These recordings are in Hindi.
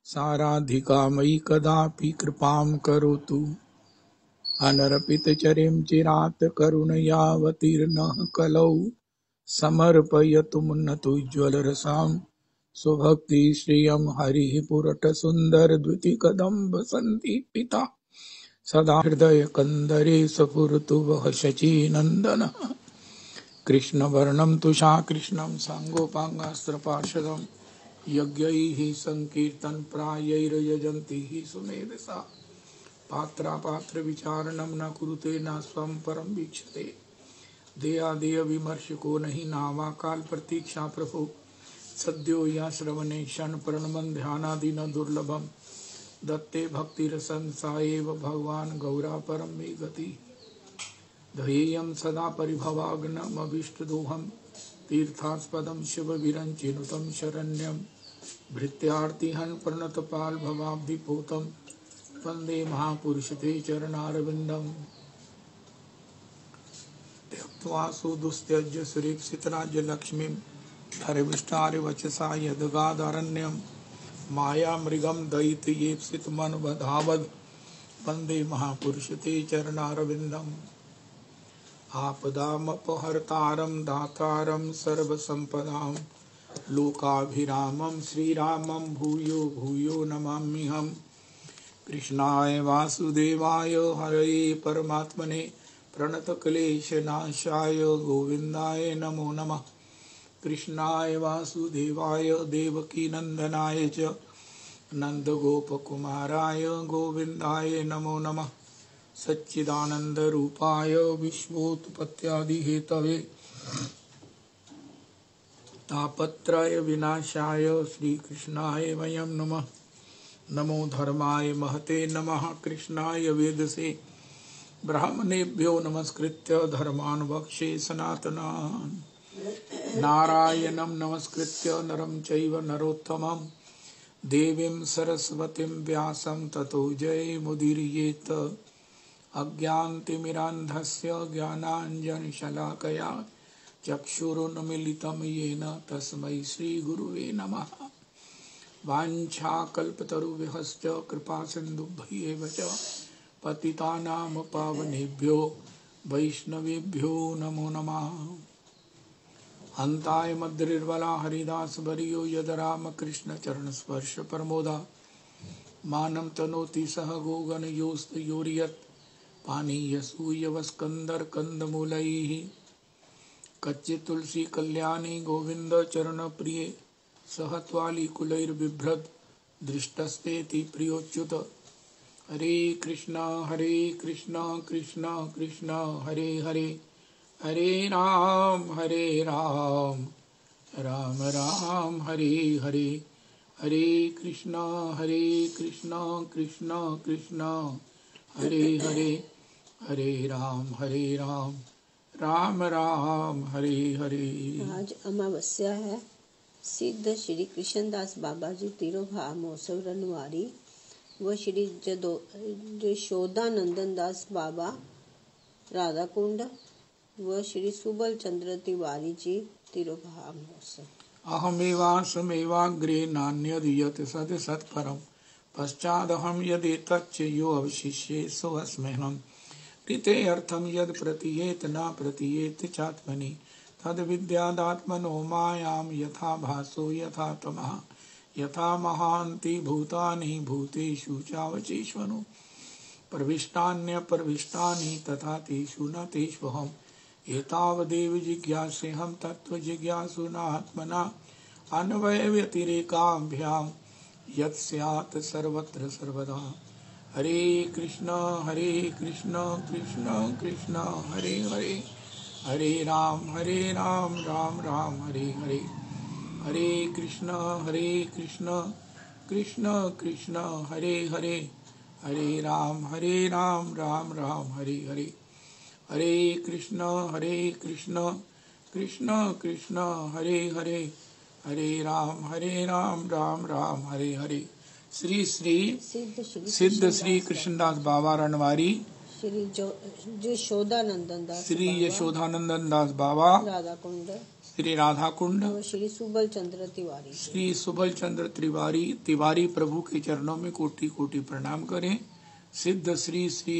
साराधिका मयि कदापि कृपां करोतु। अनर्पितचरिं चिरात् करुणयावतीर्णः कलौ समर्पयतु मुन्नतोज्ज्वलरसां स्वभक्तिश्रियं हरिः पुरटसुन्दरद्युतिकदम्ब सन्दीपिता सदा हृदयकन्दरे स्फुरतु वः शचीनन्दनः। कृष्णवर्णं तुषाकृष्णं साङ्गोपाङ्गास्त्रपार्षदं यज्ञैः सङ्कीर्तनप्रायैर्यजन्ति हि सुमेधसा। पात्रापात्रविचारणं न कुरुते न स्वं परं वीक्षते। देयादेयविमर्शको नहि नावाकाल प्रतीक्षा प्रभो। सद्यो या श्रवणे क्षणप्रणमं ध्यानादि न दुर्लभं। दत्ते भक्तिरसं सा एव भगवान् गौरा परं मे गतिः। ध्येयं सदा परिभवाग्नमभीष्टदोहं तीर्थास्पदं शिवविरञ्चिनुतं शरण्यं भृत्यार्तिहं प्रणतपालभवाब्धिपूतं वन्दे महापुरुषते चरणारविन्दं। त्यक्त्वा सुदुस्त्यज्य सुरेप्सितराज्यलक्ष्मीं धर्मिष्ठारिवचसा यदगादारण्यं मायामृगं दयितयेप्सितमनुबधावद् वन्दे महापुरुषते चरणारविन्दम्। आपदामपहर्तारं दातारं सर्वसम्पदां लोकाभिरामं श्रीरामं भूयो भूयो नमाम्यहम्। कृष्णाय वासुदेवाय हरये परमात्मने प्रणतक्लेशनाशाय गोविन्दाय नमो नमः। कृष्णाय वासुदेवाय देवकीनन्दनाय च नन्दगोपकुमाराय गोविन्दाय नमो नमः। सच्चिदानन्दरूपाय विश्वोत्पत्त्यादिहेतवे तापत्रय विनाशाय श्रीकृष्णाय वयं नमः। नमो धर्माय महते नमः। कृष्णाय वेदसे ब्राह्मणेभ्यो नमस्कृत्य धर्मान् वक्षे सनातनान्। नारायणं नमस्कृत्य नरं चैव नरोत्तमं देवीं सरस्वतीं व्यासं ततो जयमुदीरयेत्। अज्ञानतिमिरान्धस्य ज्ञानाञ्जनशलाकया चक्षुरुन्मीलितं येन तस्मै श्रीगुरुवे नमः। वाञ्छाकल्पतरुभ्यश्च कृपासिन्धुभ्येव च पतितानां पावनेभ्यो वैष्णवेभ्यो नमो नमः। हन्ताय मद्रिर्वला हरिदासवर्यो यद रामकृष्णचरणस्पर्श परमोदा मानं तनोति सह गोगणयोस्तयोर्यत् पानीयसूयवस्कन्दर्कन्दमूलैः। कच्चित् कल्याणी गोविन्द चरणप्रिये सह त्वालिकुलैर्बिभ्रद् दृष्टस्तेति प्रियोच्युत। हरे कृष्ण कृष्ण कृष्ण हरे हरे हरे राम राम राम हरे हरे। हरे कृष्ण कृष्ण कृष्ण हरे हरे हरे राम राम राम हरे हरे। आज अमावस्या है। सिद्ध श्री कृष्णदास बाबा जी तिरुभाव महोत्सव रनवारी व श्री यशोदानंदन दास बाबा राधा कुंड व श्री सुबल चंद्र तिवारी जी तिरुभाव महोत्सव। अहमेवासमेवाग्रे नान्यद् यत् सद् सत्परं पश्चादहं यदेतच्च यो अवशिष्ये सोऽस्म्यहम्। कृते अर्थं यद् प्रतीयेत न प्रतीयेत चात्मनि तद्विद्यादात्मनो मायां यथा भासो यथा तमः। यथा महान्ति भूतानि भूतेषु चावचेष्वनु प्रविष्टान्यप्रविष्टानि तथा तेषु न तेष्वहम्। एतावदेव जिज्ञासेऽहं तत्त्वजिज्ञासुनात्मना अन्वयव्यतिरेकाभ्यां यत् स्यात् सर्वत्र सर्वदा। हरे कृष्ण कृष्ण कृष्ण हरे हरे हरे राम राम राम हरे हरे। हरे कृष्ण कृष्ण कृष्ण हरे हरे हरे राम राम राम हरे हरे। हरे कृष्ण कृष्ण कृष्ण हरे हरे हरे राम राम राम हरे हरे। श्री श्री सिद्ध श्री कृष्णदास बाबा रणवारी श्री यशोदानंदन दास श्री यशोदानंदन दास बाबा राधा कुंड श्री राधा कुंड व श्री सुबल चंद्र तिवारी श्री सुबल चंद्र तिवारी प्रभु के चरणों में कोटि कोटि प्रणाम करें। सिद्ध श्री श्री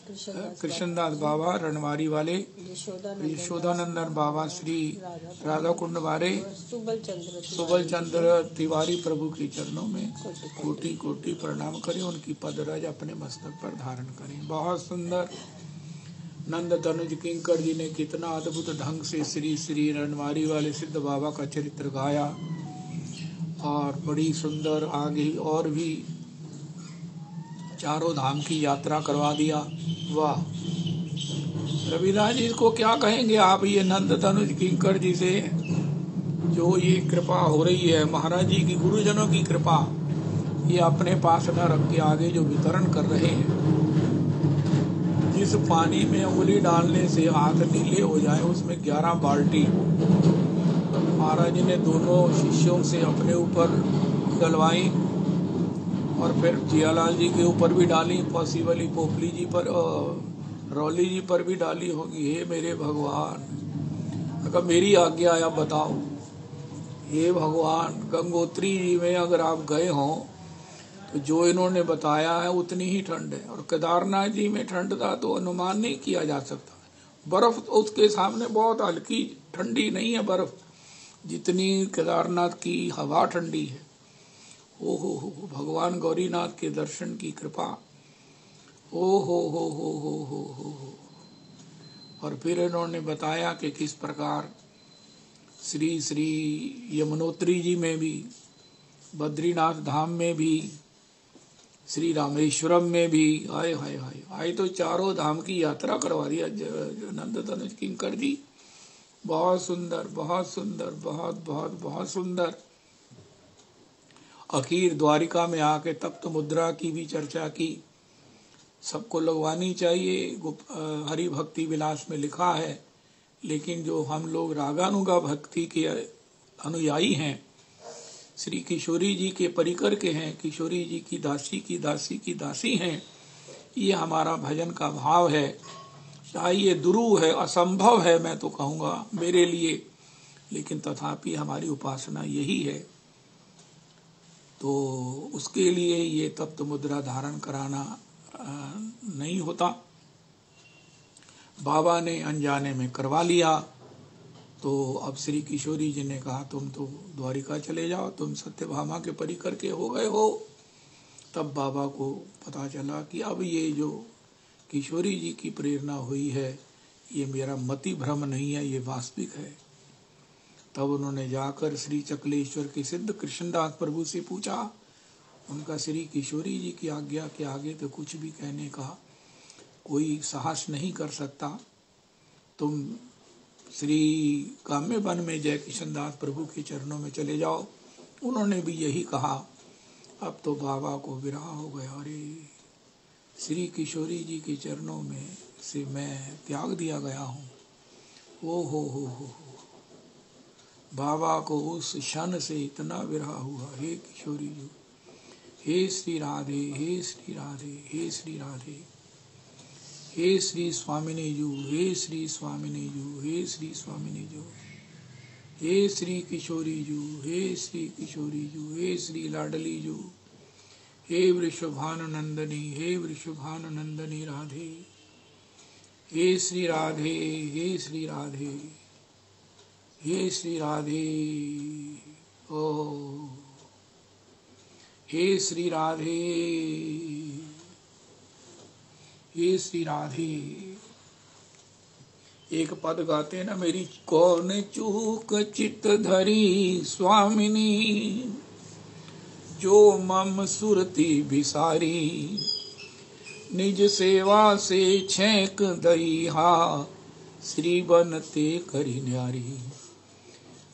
कृष्णदास बाबा रणवारी वाले, यशोदानंदन बाबा श्री राधा कुंड वाले, सुबल चंद्र तिवारी प्रभु के चरणों में कोटि कोटि प्रणाम करें। उनकी पदरज अपने मस्तक पर धारण करें। बहुत सुंदर नंद तनुज किंकर जी ने कितना अद्भुत ढंग से श्री श्री रणवारी वाले सिद्ध बाबा का चरित्र गाया और बड़ी सुंदर आगे और भी चारों धाम की यात्रा करवा दिया। वाह, रविदास जी को क्या कहेंगे आप। ये नंद तनुज किंकर जी से जो ये कृपा हो रही है, महाराज जी की गुरुजनों की कृपा, ये अपने पास न रख के आगे जो वितरण कर रहे हैं। जिस पानी में उंगली डालने से हाथ नीले हो जाए उसमें 11 बाल्टी महाराज जी ने दोनों शिष्यों से अपने ऊपर डलवाई और फिर जियालाल जी के ऊपर भी डाली, पॉसिबली पोपली जी पर, रौली जी पर भी डाली होगी। हे मेरे भगवान, अगर मेरी आज्ञा है आप बताओ। हे भगवान, गंगोत्री जी में अगर आप गए हों तो जो इन्होंने बताया है उतनी ही ठंड है, और केदारनाथ जी में ठंड का तो अनुमान नहीं किया जा सकता। बर्फ तो उसके सामने बहुत हल्की, ठंडी नहीं है बर्फ, जितनी केदारनाथ की हवा ठंडी है। ओ हो, भगवान गौरीनाथ के दर्शन की कृपा। ओ हो। और फिर इन्होंने बताया कि किस प्रकार श्री श्री यमुनोत्री जी में भी, बद्रीनाथ धाम में भी, श्री रामेश्वरम में भी, आए तो चारों धाम की यात्रा करवा दिया नंद तनुज किंकर जी। बहुत सुंदर, बहुत सुंदर, बहुत बहुत बहुत सुंदर। आखिर द्वारिका में आके तप्त मुद्रा की भी चर्चा की। सबको लगवानी चाहिए, हरि भक्ति विलास में लिखा है। लेकिन जो हम लोग रागानुगा भक्ति के अनुयायी हैं, श्री किशोरी जी के परिकर के हैं, किशोरी जी की दासी की दासी की दासी हैं, ये हमारा भजन का भाव है। चाहे ये दुरूह है, असंभव है मैं तो कहूँगा मेरे लिए, लेकिन तथापि हमारी उपासना यही है। तो उसके लिए ये तप्त मुद्रा धारण कराना नहीं होता। बाबा ने अनजाने में करवा लिया। तो अब श्री किशोरी जी ने कहा तुम तो द्वारिका चले जाओ, तुम सत्यभामा के परिकर के हो गए हो। तब बाबा को पता चला कि अब ये जो किशोरी जी की प्रेरणा हुई है ये मेरा मति भ्रम नहीं है, ये वास्तविक है। तब उन्होंने जाकर श्री चकलेश्वर के सिद्ध कृष्णदास प्रभु से पूछा। उनका श्री किशोरी जी की आज्ञा के आगे तो कुछ भी कहने का कोई साहस नहीं कर सकता। तुम श्री काम्य वन में जय कृष्णदास प्रभु के चरणों में चले जाओ। उन्होंने भी यही कहा। अब तो बाबा को विरह हो गया। अरे श्री किशोरी जी के चरणों में से मैं त्याग दिया गया हूँ। ओ हो। बाबा को उस क्षण से इतना विरह हुआ। हे किशोरी जी, हे श्री राधे, हे श्री राधे, हे श्री राधे, हे श्री स्वामिनी जू, हे श्री स्वामिनी जू, हे श्री स्वामिनी जू, हे श्री किशोरी जू, हे श्री किशोरी जू, हे श्री लाडली जू, हे वृषभानुनंदनी, हे वृषभानुनंदनी राधे, हे श्री राधे, हे श्री राधे, हे श्री राधे। ओ हे श्री राधे, हे श्री राधे। एक पद गाते ना, मेरी कौन चूक चित धरी स्वामिनी, जो मम सुरती बिसारी, निज सेवा से छेक दईहा, श्री बनते करी न्यारी।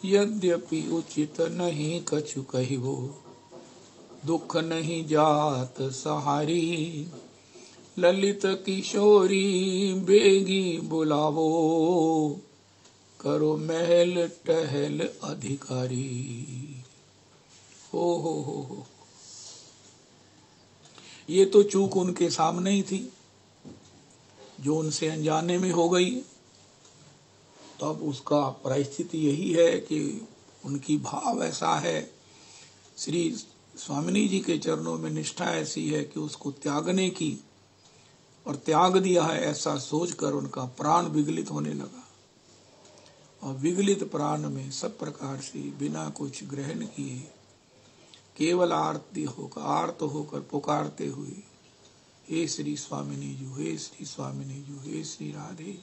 यद्यपि उचित नहीं कछु कहिबो, दुख नहीं जात सहारी, ललित किशोरी बेगी बुलावो, करो महल टहल अधिकारी। हो। ये तो चूक उनके सामने ही थी जो उनसे अनजाने में हो गई। तब उसका परिस्थिति यही है कि उनकी भाव ऐसा है, श्री स्वामिनी जी के चरणों में निष्ठा ऐसी है कि उसको त्यागने की, और त्याग दिया है ऐसा सोचकर उनका प्राण विगलित होने लगा। और विगलित प्राण में सब प्रकार से बिना कुछ ग्रहण किए केवल आर्त होकर पुकारते हुए, हे श्री स्वामिनी जी, हे श्री स्वामिनी जी, हे श्री राधे,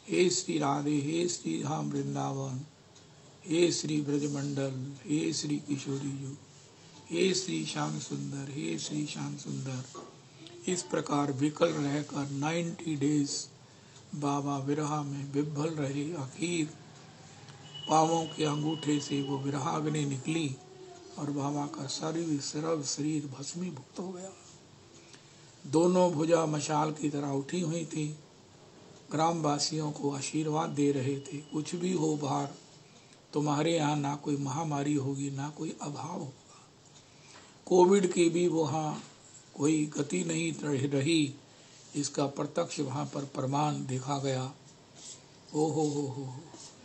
हे श्री राधे, हे श्री धाम वृंदावन, हे श्री ब्रजमंडल, हे श्री किशोरी जी, हे श्री श्याम सुंदर, हे श्री श्याम सुंदर, इस प्रकार विकल रहकर 90 डेज बाबा विरह में विभल रहे। आखिर पांवों के अंगूठे से वो विरहाग्नि निकली और बाबा का सर्व शरीर भस्मीभूत हो गया। दोनों भुजा मशाल की तरह उठी हुई थी। ग्रामवासियों को आशीर्वाद दे रहे थे, कुछ भी हो बाहर, तुम्हारे यहाँ ना कोई महामारी होगी, ना कोई अभाव होगा। कोविड की भी वहाँ कोई गति नहीं रही, इसका प्रत्यक्ष वहाँ पर प्रमाण देखा गया। ओ हो,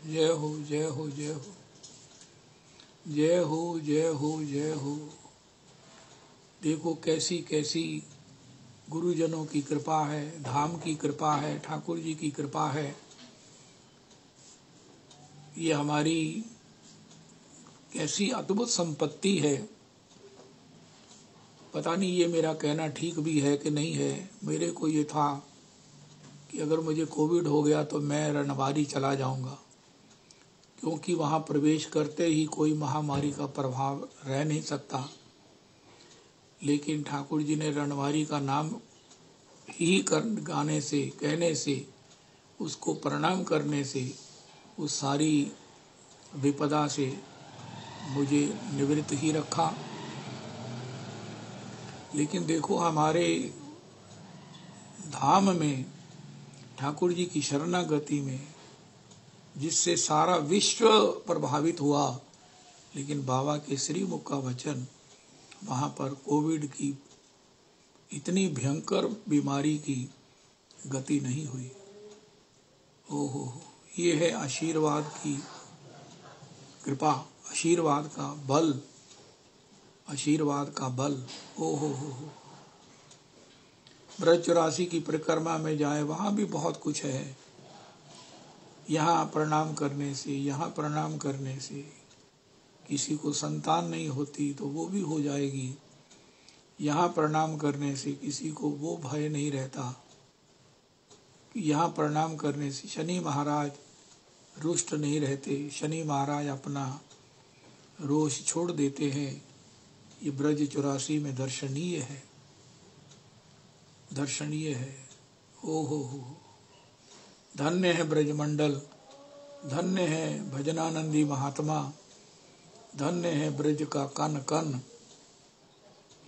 जय हो, जय हो, जय हो, जय हो, जय हो, जय हो। देखो कैसी कैसी गुरुजनों की कृपा है, धाम की कृपा है, ठाकुर जी की कृपा है। ये हमारी कैसी अद्भुत संपत्ति है। पता नहीं ये मेरा कहना ठीक भी है कि नहीं है। मेरे को ये था कि अगर मुझे कोविड हो गया तो मैं रणवारी चला जाऊंगा, क्योंकि वहाँ प्रवेश करते ही कोई महामारी का प्रभाव रह नहीं सकता। लेकिन ठाकुर जी ने रणवारी का नाम ही गाने से, कहने से, उसको प्रणाम करने से, उस सारी विपदा से मुझे निवृत्त ही रखा। लेकिन देखो हमारे धाम में ठाकुर जी की शरणागति में जिससे सारा विश्व प्रभावित हुआ, लेकिन बाबा के श्रीमुख का वचन, वहाँ पर कोविड की इतनी भयंकर बीमारी की गति नहीं हुई। ओहो, ये है आशीर्वाद की कृपा, आशीर्वाद का बल, आशीर्वाद का बल। ओहो हो। ब्रज 84 की परिक्रमा में जाए, वहाँ भी बहुत कुछ है। यहाँ प्रणाम करने से, यहाँ प्रणाम करने से किसी को संतान नहीं होती तो वो भी हो जाएगी। यहाँ प्रणाम करने से किसी को वो भय नहीं रहता। यहाँ प्रणाम करने से शनि महाराज रुष्ट नहीं रहते, शनि महाराज अपना रोष छोड़ देते हैं। ये ब्रज 84 में दर्शनीय है, दर्शनीय है। ओ हो, धन्य है ब्रजमंडल, धन्य है भजनानंदी महात्मा, धन्य है ब्रज का कन कन।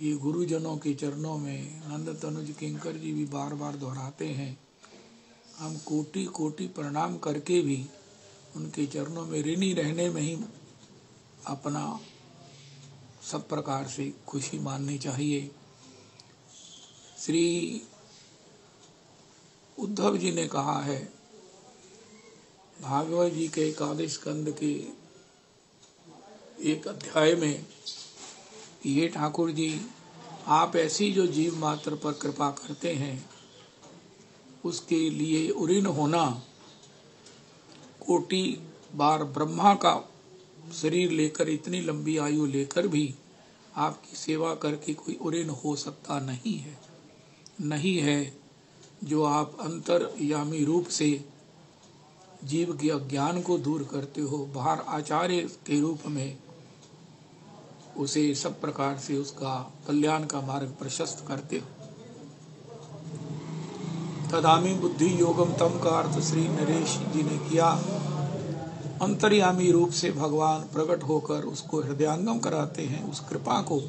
ये गुरुजनों के चरणों में नंद तनुज किंकर जी भी बार बार दोहराते हैं। हम कोटि कोटि प्रणाम करके भी उनके चरणों में ऋणी रहने में ही अपना सब प्रकार से खुशी माननी चाहिए। श्री उद्धव जी ने कहा है भागवत जी के 21 स्कंद के एक अध्याय में, ये ठाकुर जी आप ऐसी जो जीव मात्र पर कृपा करते हैं उसके लिए ऋण होना, कोटि बार ब्रह्मा का शरीर लेकर, इतनी लंबी आयु लेकर भी आपकी सेवा करके कोई ऋण हो सकता नहीं है, नहीं है। जो आप अंतर्यामी रूप से जीव के अज्ञान को दूर करते हो, बाहर आचार्य के रूप में उसे सब प्रकार से उसका कल्याण का मार्ग प्रशस्त करते हो। तदामी बुद्धि योगम तम का अर्थ श्री नरेश जी ने किया। अंतर्यामी रूप से भगवान प्रकट होकर उसको हृदयांगम कराते हैं, उस कृपा को,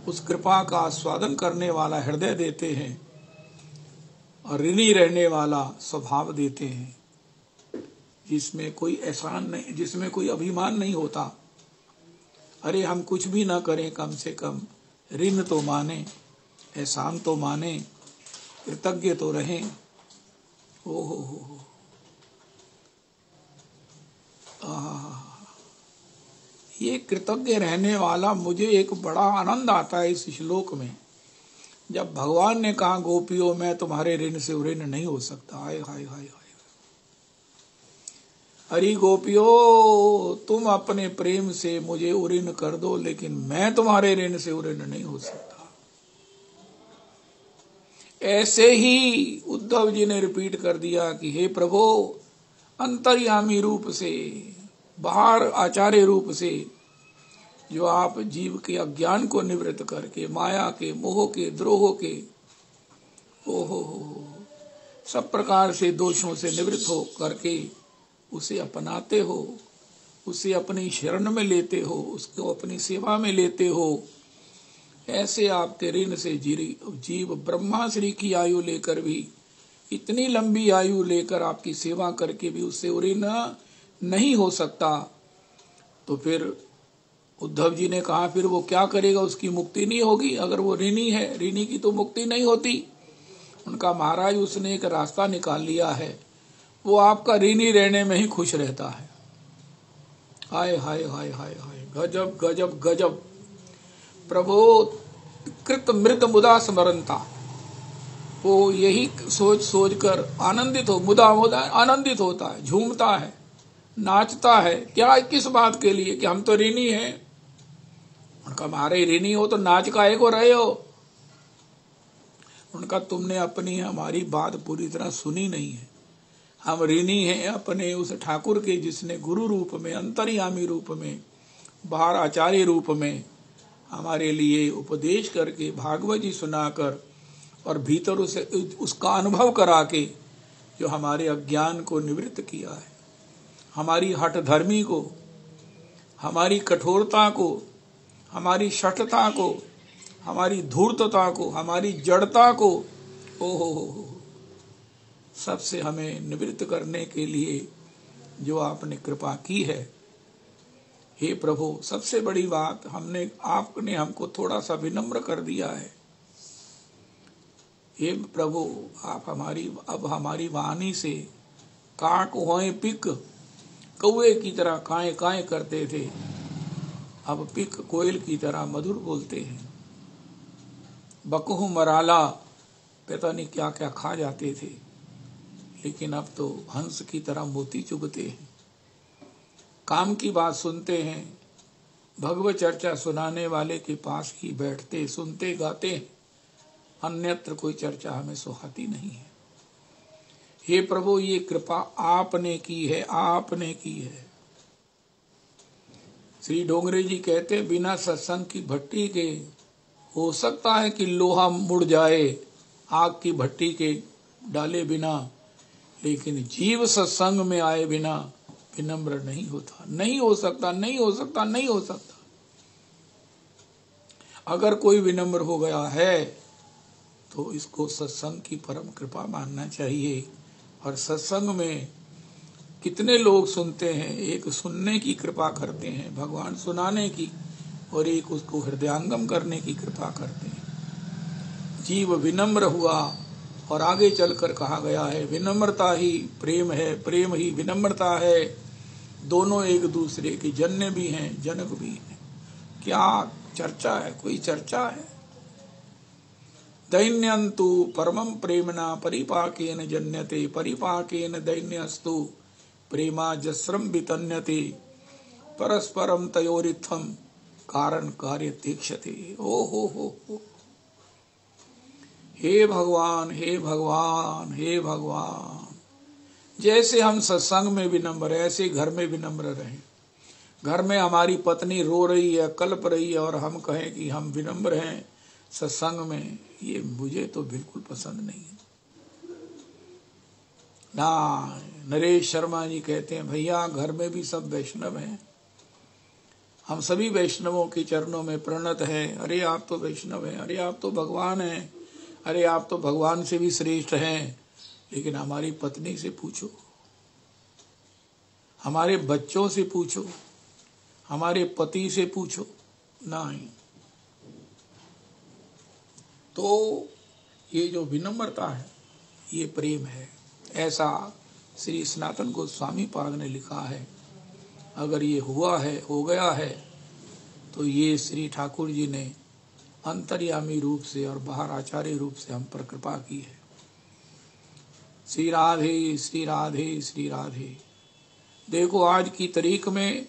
उस कृपा का आस्वादन करने वाला हृदय देते हैं और ऋणी रहने वाला स्वभाव देते हैं, जिसमें कोई एहसान नहीं, जिसमें कोई अभिमान नहीं होता। अरे हम कुछ भी ना करें, कम से कम ऋण तो माने, एहसान तो माने, कृतज्ञ तो रहें। ओ हो, ये कृतज्ञ रहने वाला, मुझे एक बड़ा आनंद आता है इस श्लोक में, जब भगवान ने कहा गोपियों मैं तुम्हारे ऋण से ऋण नहीं हो सकता। हाय हाय हाय हाय, अरे गोपियों तुम अपने प्रेम से मुझे ऋण कर दो, लेकिन मैं तुम्हारे ऋण से ऋण नहीं हो सकता। ऐसे ही उद्धव जी ने रिपीट कर दिया कि हे प्रभु, अंतर्यामी रूप से, बाहर आचार्य रूप से जो आप जीव के अज्ञान को निवृत्त करके, माया के, मोह के, द्रोह के, ओहो सब प्रकार से दोषों से निवृत्त हो करके उसे अपनाते हो, उसे अपनी शरण में लेते हो, उसको अपनी सेवा में लेते हो, ऐसे आपके ऋण से जीव ब्रह्मा श्री की आयु लेकर भी, इतनी लंबी आयु लेकर आपकी सेवा करके भी उससे ऋण नहीं हो सकता। तो फिर उद्धव जी ने कहा फिर वो क्या करेगा, उसकी मुक्ति नहीं होगी अगर वो ऋणी है, ऋणी की तो मुक्ति नहीं होती। उनका महाराज उसने एक रास्ता निकाल लिया है, वो आपका ऋणी रहने में ही खुश रहता है। हाय हाय हाय हाय हाय, गजब गजब गजब। प्रभो कृत मृत मुदा स्मरणता, वो यही सोच सोच कर आनंदित हो, मुदा मुदा आनंदित होता है, झूमता है, नाचता है। क्या, किस बात के लिए कि हम तो ऋणी हैं। उनका हमारे ऋणी हो तो नाच काहे को रहे हो। उनका तुमने अपनी हमारी बात पूरी तरह सुनी नहीं है। हम ऋणी हैं अपने उस ठाकुर के जिसने गुरु रूप में, अंतर्यामी रूप में, बाहर आचार्य रूप में हमारे लिए उपदेश करके, भागवत जी सुनाकर और भीतर उसे उसका अनुभव करा के जो हमारे अज्ञान को निवृत्त किया है, हमारी हठ धर्मी को, हमारी कठोरता को, हमारी शठता को, हमारी धूर्तता को, हमारी जड़ता को, ओहो सबसे हमें निवृत्त करने के लिए जो आपने कृपा की है। हे प्रभु, सबसे बड़ी बात आपने हमको थोड़ा सा विनम्र कर दिया है। हे प्रभु, आप अब हमारी वाणी से काक होए पिक, कौए की तरह काए काए करते थे, अब पिक कोयल की तरह मधुर बोलते हैं। बकहू मराला, पता नहीं क्या क्या खा जाते थे, लेकिन अब तो हंस की तरह मोती चुगते हैं। काम की बात सुनते हैं, भगवत चर्चा सुनाने वाले के पास ही बैठते, सुनते, गाते हैं, अन्यत्र कोई चर्चा हमें सुहाती नहीं है। हे प्रभु, ये कृपा आपने की है, आपने की है। श्री डोंगरे जी कहते, बिना सत्संग की भट्टी के हो सकता है कि लोहा मुड़ जाए आग की भट्टी के डाले बिना, लेकिन जीव सत्संग में आए बिना विनम्र नहीं होता। नहीं हो सकता, नहीं हो सकता, नहीं हो सकता। अगर कोई विनम्र हो गया है तो इसको सत्संग की परम कृपा मानना चाहिए। और सत्संग में कितने लोग सुनते हैं, एक सुनने की कृपा करते हैं, भगवान सुनाने की, और एक उसको हृदयांगम करने की कृपा करते हैं। जीव विनम्र हुआ और आगे चलकर कहा गया है विनम्रता ही प्रेम है, प्रेम ही विनम्रता है, दोनों एक दूसरे के जन्य भी हैं, जनक भी हैं। क्या चर्चा है, कोई चर्चा है। दैन्यंतु परमं प्रेमणा परिपाकेन जन्यते, परिपाकेन दैन्यस्तु प्रेमा जस्रम वितन्यते, परस्परम तयोरित्थम कारण कार्य तीक्षते। ओ हो। हे भगवान, हे भगवान, हे भगवान, जैसे हम सत्संग में विनम्र है, ऐसे घर में विनम्र रहें। घर में हमारी पत्नी रो रही है, कल्प रही है, और हम कहें कि हम विनम्र हैं सत्संग में, ये मुझे तो बिल्कुल पसंद नहीं है। ना, नरेश शर्मा जी कहते हैं, भैया घर में भी सब वैष्णव हैं, हम सभी वैष्णवों के चरणों में प्रणत हैं। अरे आप तो वैष्णव हैं, अरे आप तो भगवान हैं, अरे आप तो भगवान से भी श्रेष्ठ हैं, लेकिन हमारी पत्नी से पूछो, हमारे बच्चों से पूछो, हमारे पति से पूछो। नहीं। तो ये जो विनम्रता है, ये प्रेम है। ऐसा श्री सनातन गोस्वामी पाद ने लिखा है। अगर ये हुआ है, हो गया है, तो ये श्री ठाकुर जी ने अंतर्यामी रूप से और बाहर आचार्य रूप से हम पर कृपा की है। श्री राधे श्री राधे श्री राधे। देखो आज की तारीख में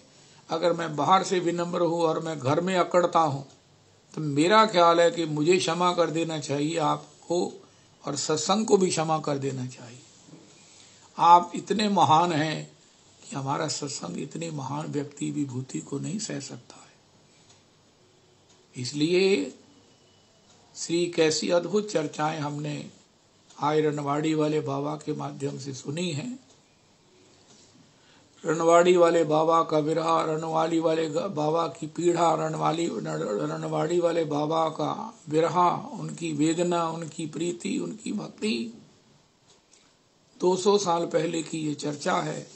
अगर मैं बाहर से विनम्र हूँ और मैं घर में अकड़ता हूँ, तो मेरा ख्याल है कि मुझे क्षमा कर देना चाहिए आपको, और सत्संग को भी क्षमा कर देना चाहिए। आप इतने महान हैं कि हमारा सत्संग इतने महान व्यक्ति विभूति को नहीं सह सकता है। इसलिए श्री कैसी अद्भुत चर्चाएं हमने आज रणवाड़ी वाले बाबा के माध्यम से सुनी हैं। रणवाड़ी वाले बाबा का विरह, रणवाड़ी वाले बाबा की पीड़ा, रणवाड़ी वाले बाबा का विरह, उनकी वेदना, उनकी प्रीति, उनकी भक्ति, 200 साल पहले की ये चर्चा है।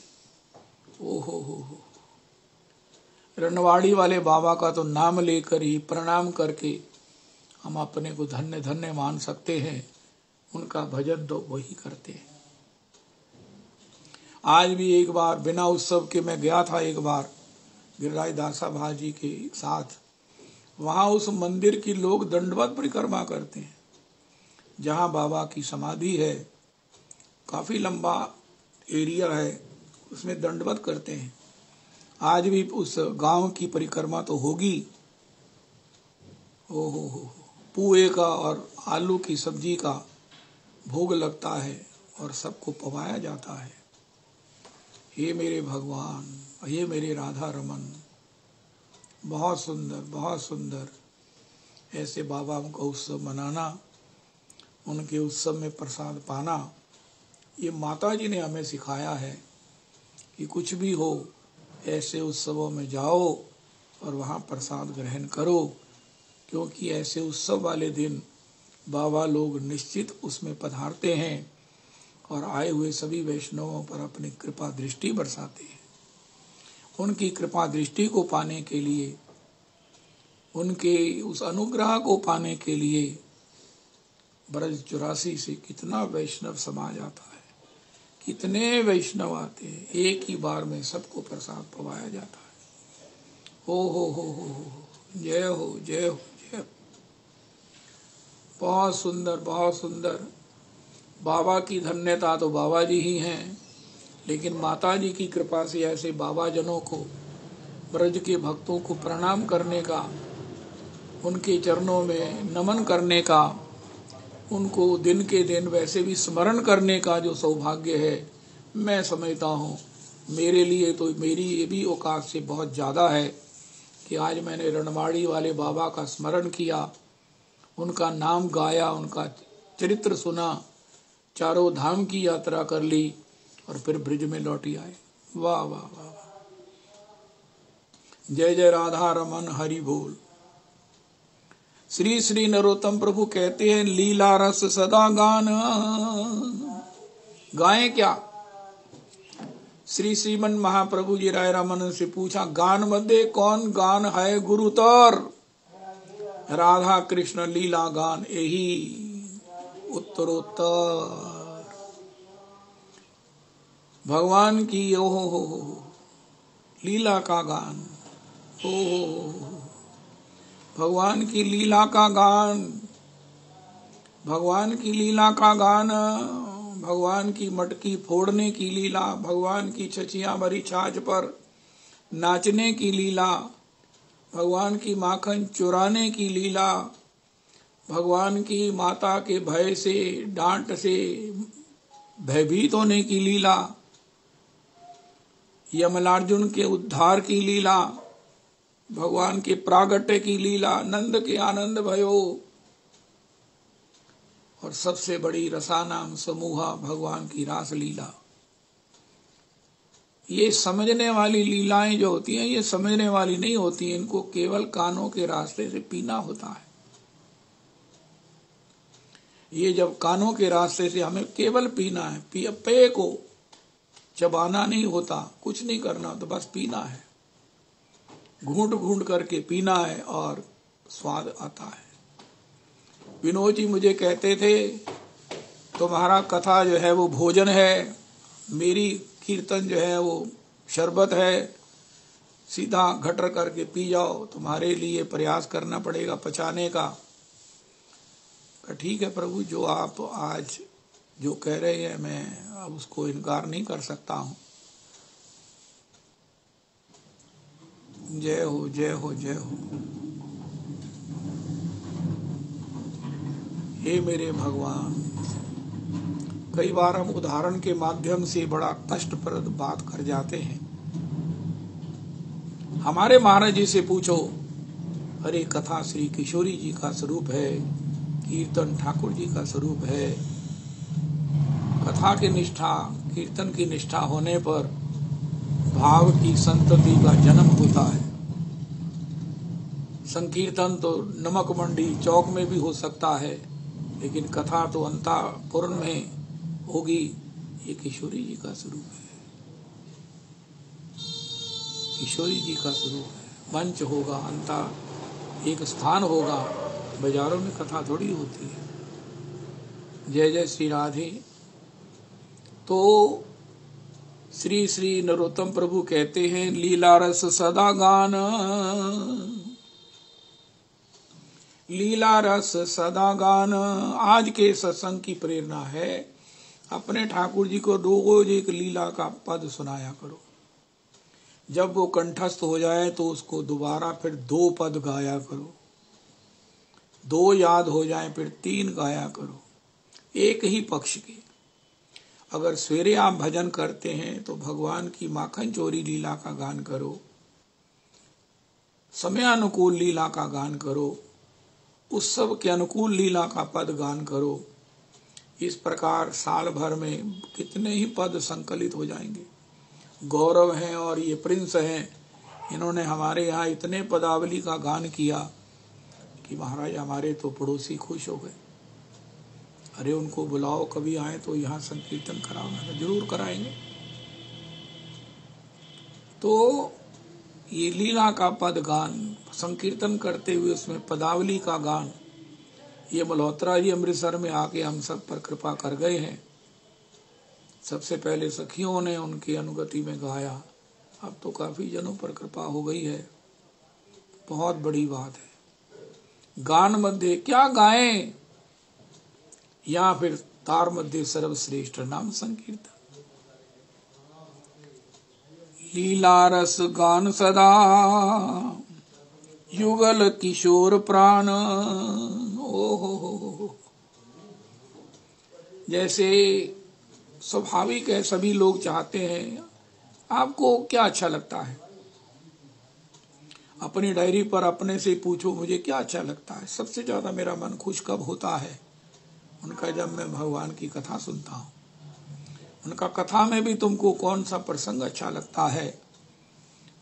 ओहो हो। रणवाड़ी वाले बाबा का तो नाम लेकर ही, प्रणाम करके हम अपने को धन्य धन्य मान सकते हैं। उनका भजन तो वही करते हैं। आज भी एक बार बिना उत्सव के मैं गया था, एक बार गिरिराज दासा भाजी के साथ। वहां उस मंदिर की लोग दंडवत परिक्रमा करते हैं, जहां बाबा की समाधि है। काफी लंबा एरिया है, उसमें दंडवत करते हैं। आज भी उस गांव की परिक्रमा तो होगी। ओहो, पुए का और आलू की सब्जी का भोग लगता है और सबको पवाया जाता है। हे मेरे भगवान, हे मेरे राधा रमन, बहुत सुंदर, बहुत सुंदर। ऐसे बाबा का उत्सव मनाना, उनके उत्सव में प्रसाद पाना, ये माता जी ने हमें सिखाया है कि कुछ भी हो ऐसे उत्सवों में जाओ और वहाँ प्रसाद ग्रहण करो, क्योंकि ऐसे उत्सव वाले दिन बाबा लोग निश्चित उसमें पधारते हैं और आए हुए सभी वैष्णवों पर अपनी कृपा दृष्टि बरसाते हैं। उनकी कृपा दृष्टि को पाने के लिए, उनके उस अनुग्रह को पाने के लिए ब्रज 84 से कितना वैष्णव समाज आता है, कितने वैष्णव आते हैं। एक ही बार में सबको प्रसाद पवाया जाता है। हो, जय हो, जय हो, जय हो। बहुत सुंदर, बहुत सुंदर। बाबा की धन्यता तो बाबा जी ही हैं, लेकिन माता जी की कृपा से ऐसे बाबा जनों को, ब्रज के भक्तों को प्रणाम करने का, उनके चरणों में नमन करने का, उनको दिन के दिन वैसे भी स्मरण करने का जो सौभाग्य है, मैं समझता हूँ मेरे लिए तो मेरी ये भी औकात से बहुत ज़्यादा है कि आज मैंने रणवाड़ी वाले बाबा का स्मरण किया, उनका नाम गाया, उनका चरित्र सुना, चारों धाम की यात्रा कर ली और फिर ब्रिज में लौटी आए। वाह वाह वाह वाह। जय जय राधा रमन हरि बोल। श्री श्री नरोत्तम प्रभु कहते हैं, लीला रस सदा गान। गाएं क्या? श्री श्रीमन महाप्रभु जी राय रामानंद से पूछा, गान मध्य कौन गान है गुरुतर? राधा कृष्ण लीला गान यही उत्तरोत्तर। भगवान की हो लीला का गान, हो भगवान की लीला का गान, भगवान की लीला का गान, भगवान की मटकी फोड़ने की लीला, भगवान की छचियां भरी छाछ पर नाचने की लीला, भगवान की माखन चुराने की लीला, भगवान की माता के भय से, डांट से भयभीत होने की लीला, यमलार्जुन के उद्धार की लीला, भगवान के प्रागट्य की लीला, नंद के आनंद भयो, और सबसे बड़ी रसानाम समूहा भगवान की रास लीला। ये समझने वाली लीलाएं जो होती हैं, ये समझने वाली नहीं होती, इनको केवल कानों के रास्ते से पीना होता है। ये जब कानों के रास्ते से हमें केवल पीना है, पे को चबाना नहीं होता, कुछ नहीं करना, तो बस पीना है, घूंट घूंट करके पीना है और स्वाद आता है। विनोद जी मुझे कहते थे, तुम्हारा कथा जो है वो भोजन है, मेरी कीर्तन जो है वो शरबत है, सीधा घटर करके पी जाओ, तुम्हारे लिए प्रयास करना पड़ेगा पचाने का। ठीक है प्रभु, जो आप आज जो कह रहे हैं मैं अब उसको इनकार नहीं कर सकता हूँ। जय हो जय हो जय हो। हे मेरे भगवान, कई बार हम उदाहरण के माध्यम से बड़ा कष्टप्रद बात कर जाते हैं। हमारे महाराज जी से पूछो, अरे कथा श्री किशोरी जी का स्वरूप है, कीर्तन ठाकुर जी का स्वरूप है। कथा की निष्ठा, कीर्तन की निष्ठा होने पर भाव की संतति का जन्म होता है। संकीर्तन तो नमक मंडी चौक में भी हो सकता है, लेकिन कथा तो अंतःपुर में होगी। ये किशोरी जी का स्वरूप है, किशोरी जी का स्वरूप है। मंच होगा, अंता एक स्थान होगा, बाजारों में कथा थोड़ी होती है। जय जय श्री राधे। तो श्री श्री नरोत्तम प्रभु कहते हैं, लीला रस सदा गान, लीला रस सदा गान। आज के सत्संग की प्रेरणा है, अपने ठाकुर जी को रोज एक लीला का पद सुनाया करो। जब वो कंठस्थ हो जाए तो उसको दोबारा फिर 2 पद गाया करो, 2 याद हो जाए फिर 3 गाया करो, एक ही पक्ष के। अगर सवेरे आप भजन करते हैं तो भगवान की माखन चोरी लीला का गान करो, समयानुकूल लीला का गान करो, उत्सव के अनुकूल लीला का पद गान करो। इस प्रकार साल भर में कितने ही पद संकलित हो जाएंगे। गौरव हैं और ये प्रिंस हैं, इन्होंने हमारे यहाँ इतने पदावली का गान किया कि महाराज हमारे तो पड़ोसी खुश हो गए। अरे उनको बुलाओ, कभी आए तो यहाँ संकीर्तन कराओ। मैं जरूर कराएंगे। तो ये लीला का पद गान संकीर्तन करते हुए उसमें पदावली का गान, ये मल्होत्रा जी अमृतसर में आके हम सब पर कृपा कर गए हैं। सबसे पहले सखियों ने उनकी अनुगति में गाया, अब तो काफी जनों पर कृपा हो गई है। बहुत बड़ी बात है। गान मध्य क्या गाएं, या फिर तार मध्य सर्वश्रेष्ठ नाम संकीर्तन। लीला रस गान सदा युगल किशोर प्राण। ओहो, जैसे स्वाभाविक है, सभी लोग चाहते हैं। आपको क्या अच्छा लगता है? अपनी डायरी पर अपने से पूछो, मुझे क्या अच्छा लगता है? सबसे ज्यादा मेरा मन खुश कब होता है? उनका जब मैं भगवान की कथा सुनता हूँ। उनका कथा में भी तुमको कौन सा प्रसंग अच्छा लगता है?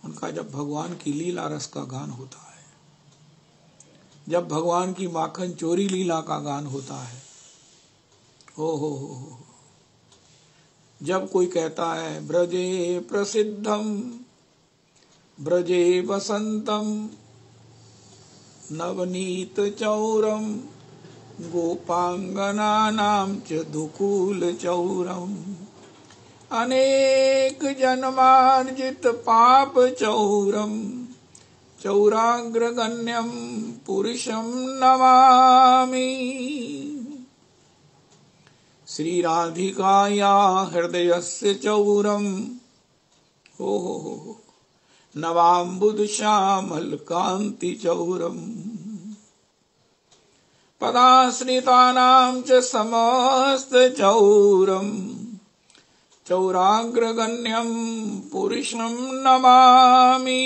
उनका जब भगवान की लीला रस का गान होता है, जब भगवान की माखन चोरी लीला का गान होता है। हो जब कोई कहता है ब्रजे प्रसिद्धम ब्रजे वसंतम नवनीत चौरम गोपांगनानां च दुकूल चौरम अनेक जन्मार्जित पाप चौरम चौराग्रगण्यम पुरुषम नमामि। श्री राधिकाया हृदयस्य चौरम हो नवाम्बुद श्यामल कांति चौरम पदाश्रितानां च समस्त चौरम चौराग्रगण्यम पुरुषं नमामि।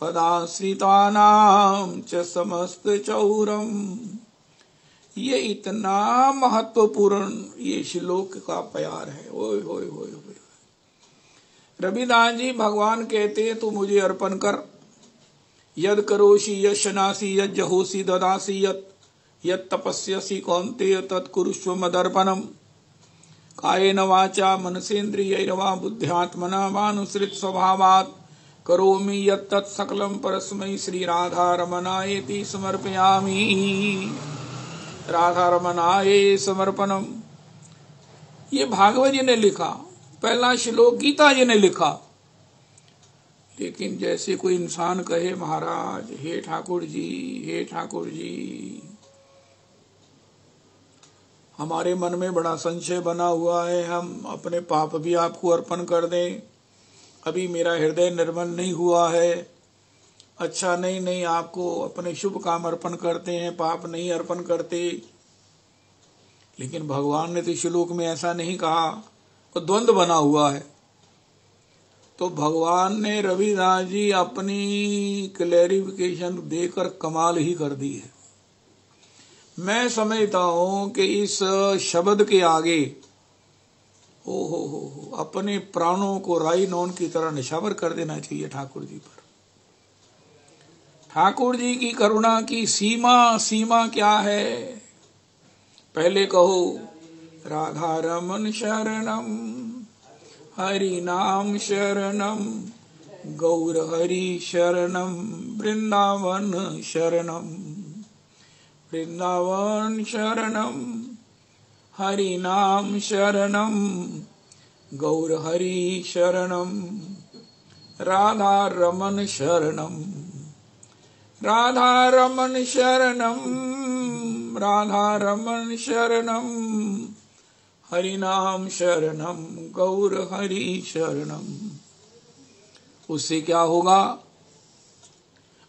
पदाश्रितानां च समस्त चौरम। ये इतना महत्वपूर्ण ये श्लोक का प्यार है। ओए होए होए होए। रविदास जी भगवान कहते हैं, तू मुझे अर्पण कर। यद करोषि यशनासी यद जहोसी ददासी यद तपस्यसि कौन्तेय तत्कुरुष्व मदर्पणम। कायेन वाचा मनसेन्द्रियैर्वा बुद्ध्यात्मना वानुसृत स्वभावात् करोमि यत्तत् सकलं परस्मै श्री राधा रमणायेति समर्पयामि। राधा रमणाय समर्पणम। ये भागवत जी ने लिखा। पहला श्लोक गीता जी ने लिखा। लेकिन जैसे कोई इंसान कहे महाराज हे ठाकुर जी, हमारे मन में बड़ा संशय बना हुआ है, हम अपने पाप भी आपको अर्पण कर दें, अभी मेरा हृदय निर्मल नहीं हुआ है। अच्छा नहीं, आपको अपने शुभ काम अर्पण करते हैं, पाप नहीं अर्पण करते। लेकिन भगवान ने तो श्लोक में ऐसा नहीं कहा, तो द्वंद्व बना हुआ है। तो भगवान ने रविदास जी अपनी क्लैरिफिकेशन देकर कमाल ही कर दी है। मैं समझता हूं कि इस शब्द के आगे हो अपने प्राणों को राई नौन की तरह निशावर कर देना चाहिए ठाकुर जी पर। ठाकुर जी की करुणा की सीमा क्या है? पहले कहो राधा रमन शरणम, हरि नाम शरणम, गौर हरि शरणम, वृंदावन शरणम, वृंदावन शरणम, हरि नाम शरणम, गौर हरि शरणम, राधा रमन शरणम, राधा रमन शरणम, राधा रमन शरणम, हरि नाम शरणम, गौर हरि शरणम। उससे क्या होगा?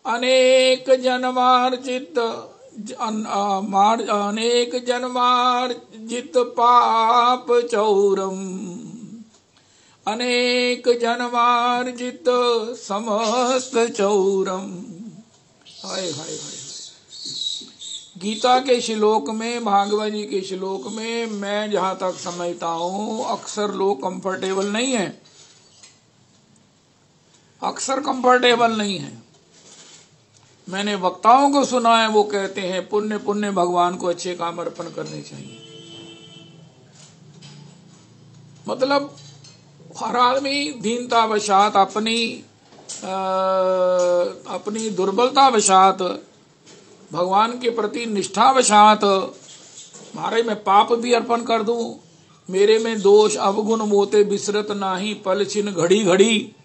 अनेक जन्मार्जित पाप चौरम, अनेक जन्मार्जित समस्त चौरम। हाय हाय हाय। गीता के श्लोक में, भागवत जी के श्लोक में मैं जहां तक समझता हूं अक्सर लोग कंफर्टेबल नहीं है, अक्सर कंफर्टेबल नहीं है। मैंने वक्ताओं को सुना है, वो कहते हैं पुण्य पुण्य भगवान को अच्छे काम अर्पण करने चाहिए। मतलब हर आदमी दीनतावशात अपनी दुर्बलतावशात, भगवान के प्रति निष्ठावशात, महाराज मैं पाप भी अर्पण कर दूं, मेरे में दोष अवगुण मोते बिसरत नाही, पल छिन घड़ी घड़ी।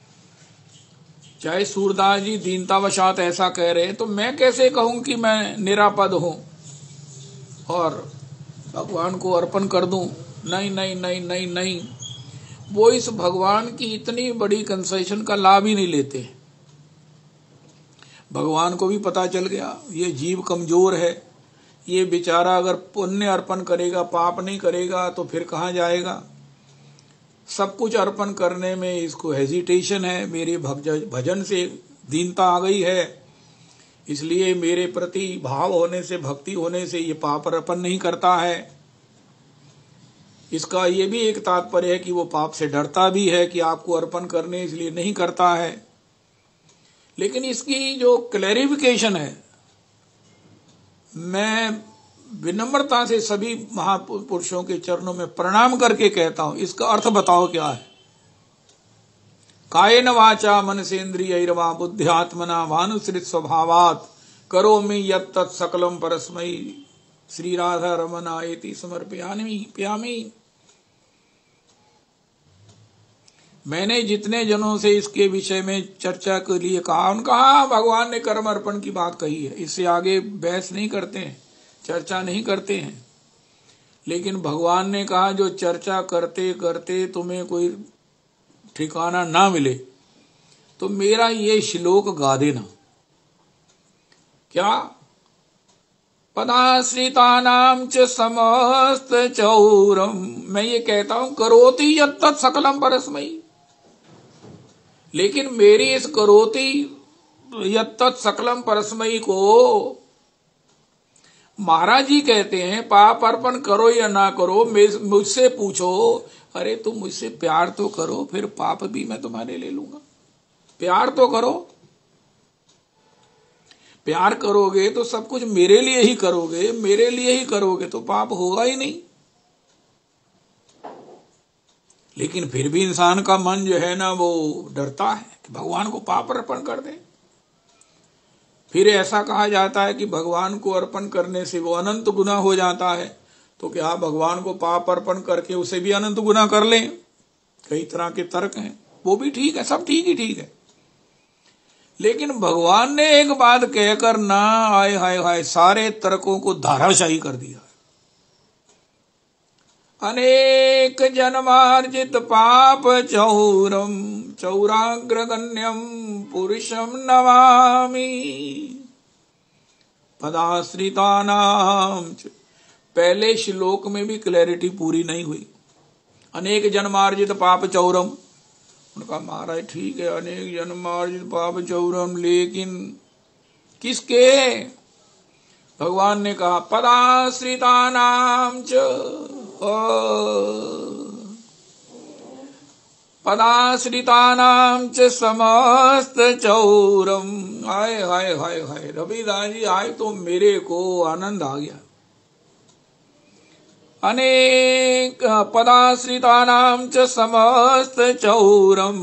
चाहे सूरदास जी दीनतावशात ऐसा कह रहे हैं, तो मैं कैसे कहूं कि मैं निरापद हूं और भगवान को अर्पण कर दूं? नहीं नहीं नहीं नहीं नहीं, वो इस भगवान की इतनी बड़ी कंसेशन का लाभ ही नहीं लेते। भगवान को भी पता चल गया ये जीव कमजोर है, ये बेचारा अगर पुण्य अर्पण करेगा पाप नहीं करेगा तो फिर कहाँ जाएगा। सब कुछ अर्पण करने में इसको हेजिटेशन है, मेरे भजन से दीनता आ गई है, इसलिए मेरे प्रति भाव होने से, भक्ति होने से ये पाप अर्पण नहीं करता है। इसका ये भी एक तात्पर्य है कि वो पाप से डरता भी है कि आपको अर्पण करने, इसलिए नहीं करता है। लेकिन इसकी जो क्लैरिफिकेशन है, मैं विनम्रता से सभी महापुरुषों के चरणों में प्रणाम करके कहता हूं, इसका अर्थ बताओ क्या है। कायेन वाचा मनसेन्द्रियैर्वा बुद्ध्यात्मना भानुसृत स्वभावात् करोमि यत् सकलम परस्मै श्री राधा रमनायति समर्पयामि। मैंने जितने जनों से इसके विषय में चर्चा के लिए कहा, उनका भगवान ने कर्म अर्पण की बात कही है, इससे आगे बहस नहीं करते हैं, चर्चा नहीं करते हैं। लेकिन भगवान ने कहा जो चर्चा करते करते तुम्हें कोई ठिकाना ना मिले तो मेरा ये श्लोक गा देना। क्या? पदाश्रितानां च समस्त चौरम। मैं ये कहता हूं करोति यत् सकलम परस्मै, लेकिन मेरी इस करोति यत् सकलम परस्मै को महाराज जी कहते हैं पाप अर्पण करो या ना करो, मुझसे पूछो, अरे तुम मुझसे प्यार तो करो, फिर पाप भी मैं तुम्हारे ले लूंगा। प्यार तो करो, प्यार करोगे तो सब कुछ मेरे लिए ही करोगे, मेरे लिए ही करोगे तो पाप होगा ही नहीं। लेकिन फिर भी इंसान का मन जो है ना वो डरता है कि भगवान को पाप अर्पण कर दे। फिर ऐसा कहा जाता है कि भगवान को अर्पण करने से वो अनंत गुना हो जाता है, तो क्या भगवान को पाप अर्पण करके उसे भी अनंत गुना कर लें? कई तरह के तर्क हैं, वो भी ठीक है, सब ठीक ही ठीक है। लेकिन भगवान ने एक बात कहकर ना आए हाय हाय सारे तर्कों को धाराशाही कर दिया। अनेक जन्मार्जित पाप चौरम चौराग्रगण्यम पुरुषम नमामि पदाश्रितानाम। पहले श्लोक में भी क्लैरिटी पूरी नहीं हुई। अनेक जन्मार्जित पाप चौरम, उनका महाराज ठीक है अनेक जन्मार्जित पाप चौरम, लेकिन किसके? भगवान ने कहा पदाश्रितानाम च पदाश्रितानाम च समस्त चौरम। हाय हाय हाय हाय रविदास जी, आए तो मेरे को आनंद आ गया। अनेक पदाश्रितानाम च समस्त चौरम।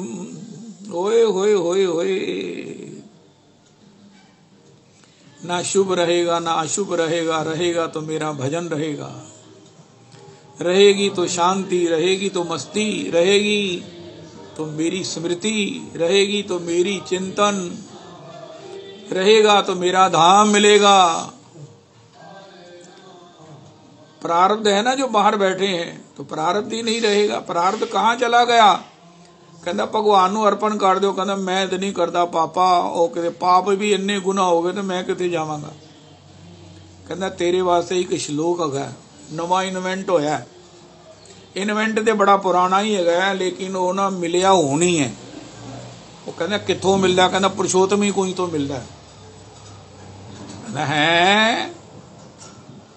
होए होए होए होए, ना शुभ रहेगा ना अशुभ रहेगा, रहेगा तो मेरा भजन रहेगा, रहेगी तो शांति, रहेगी तो मस्ती, रहेगी तो मेरी स्मृति, रहेगी तो मेरी चिंतन, रहेगा तो मेरा धाम मिलेगा। प्रारब्ध है ना जो बाहर बैठे हैं, तो प्रारब्ध ही नहीं रहेगा। प्रारब्ध कहाँ चला गया? कहता भगवान नू अर्पण कर दो। कहता मैं तो नहीं करता पापा, ओ कहते पाप भी इन्ने गुना हो गए तो मैं कितने जावांगा। कहता तेरे वास्ते एक श्लोक है, नवा इन्वेंट होया। इन्वेंट तो बड़ा पुराना ही है, लेकिन वो ना मिलिया होनी है। वो कहना कितों मिलता? कहना पुरुषोत्तम ही कोई तो मिलता है।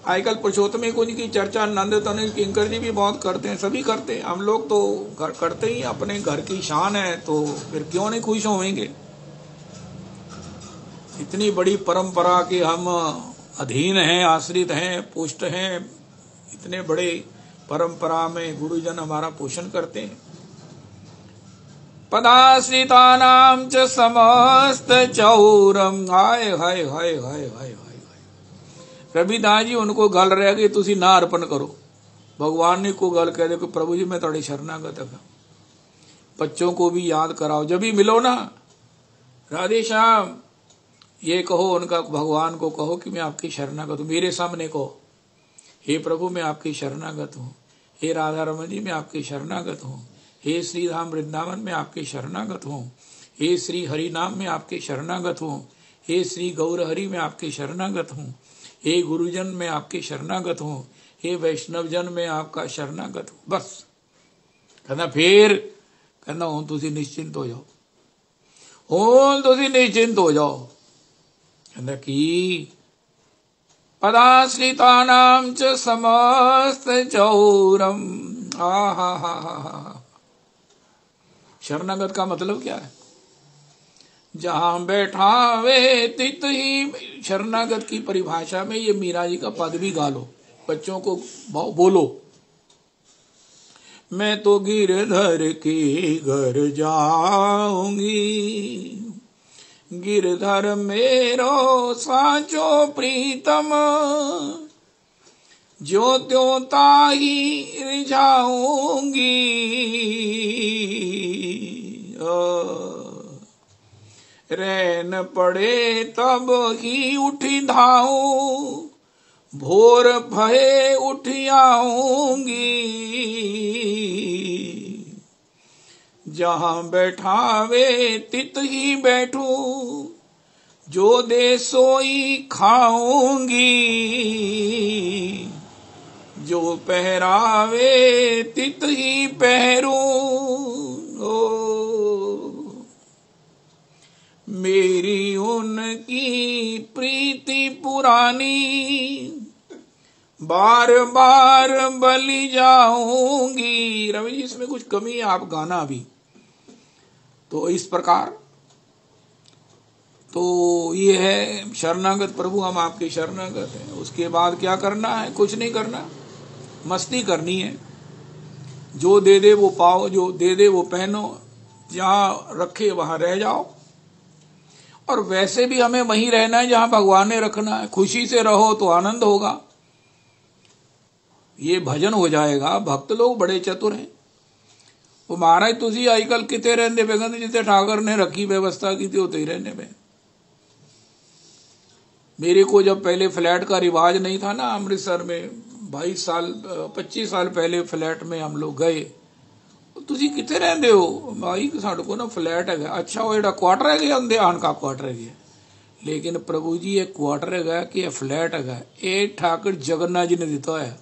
आजकल पुरुषोत्तम कुंज की चर्चा नंद तनुज किंकर जी भी बहुत करते हैं, सभी करते हैं। हम लोग तो करते ही, अपने घर की शान है तो फिर क्यों नहीं खुश होंगे। इतनी बड़ी परंपरा के हम अधीन हैं, आश्रित हैं, पुष्ट हैं। इतने बड़े परंपरा में गुरुजन हमारा पोषण करते हैं। पदाश्रितानाम च समस्त चौरम। हाय हाय हाय हाय हाय हाय। रविदास जी उनको गल रह गई, तुसी ना अर्पण करो। भगवान ने को गल कह दे कि प्रभु जी मैं थोड़ी शरणागत है। बच्चों को भी याद कराओ, जब भी मिलो ना राधे श्याम ये कहो, उनका भगवान को कहो कि मैं आपकी शरणागत हूँ। मेरे सामने कहो हे प्रभु मैं आपकी शरणागत हूँ, हे राधा रमन जी मैं आपकी शरणागत हूँ, हे श्री धाम वृंदावन में आपके शरणागत हूँ, हे श्री हरि नाम में आपके शरणागत हूँ, हे श्री गौर हरि में आपके शरणागत हूँ, हे गुरुजन में आपके शरणागत हूँ, हे वैष्णव जन में आपका शरणागत हूँ। बस कहना फिर कहना हूं तुसी निश्चिंत हो जाओ, हूं तुसी निश्चिंत हो जाओ। कहना कि पदाश्रितानाम च समस्त चौरम। शरणागत का मतलब क्या है? जहां बैठा वे तित ही। शरणागत की परिभाषा में ये मीरा जी का पद भी गा लो, बच्चों को बोलो। मैं तो गिरधर के घर जाऊंगी, गिरधर मेरो साचो प्रीतम, जो त्यों ताही रिझाऊंगी। रैन पड़े तब ही उठी धाऊं, भोर भये उठ आऊंगी। जहां बैठावे तित ही बैठूं, जो दे सोई खाऊंगी। जो पहरावे तित ही पहरूं। मेरी उनकी प्रीति पुरानी, बार बार बलि जाऊंगी। रवि जी इसमें कुछ कमी है, आप गाना अभी तो इस प्रकार। तो ये है शरणागत प्रभु, हम आपके शरणागत हैं। उसके बाद क्या करना है? कुछ नहीं करना, मस्ती करनी है। जो दे दे वो पाओ, जो दे दे वो पहनो, जहां रखे वहां रह जाओ। और वैसे भी हमें वहीं रहना है जहां भगवान ने रखना है। खुशी से रहो तो आनंद होगा, ये भजन हो जाएगा। भक्त लोग बड़े चतुर हैं, वो महाराज तुसी आजकल किते रहंदे पे, कहंदे जिते ठाकर ने रखी व्यवस्था की थी उते ही रहने पे। मेरे को जब पहले फ्लैट का रिवाज नहीं था ना अमृतसर में, 25 साल पहले फ्लैट में हम लोग गए, तुसी किते रहंदे हो? भाई साडे को ना फ्लैट है। अच्छा वो जेड़ा क्वार्टर है गया ध्यान का क्वार्टर है गया, लेकिन प्रभु जी ये क्वार्टर है कि ये फ्लैट है, ये ठाकर जगन्नाथ जी ने दिता है।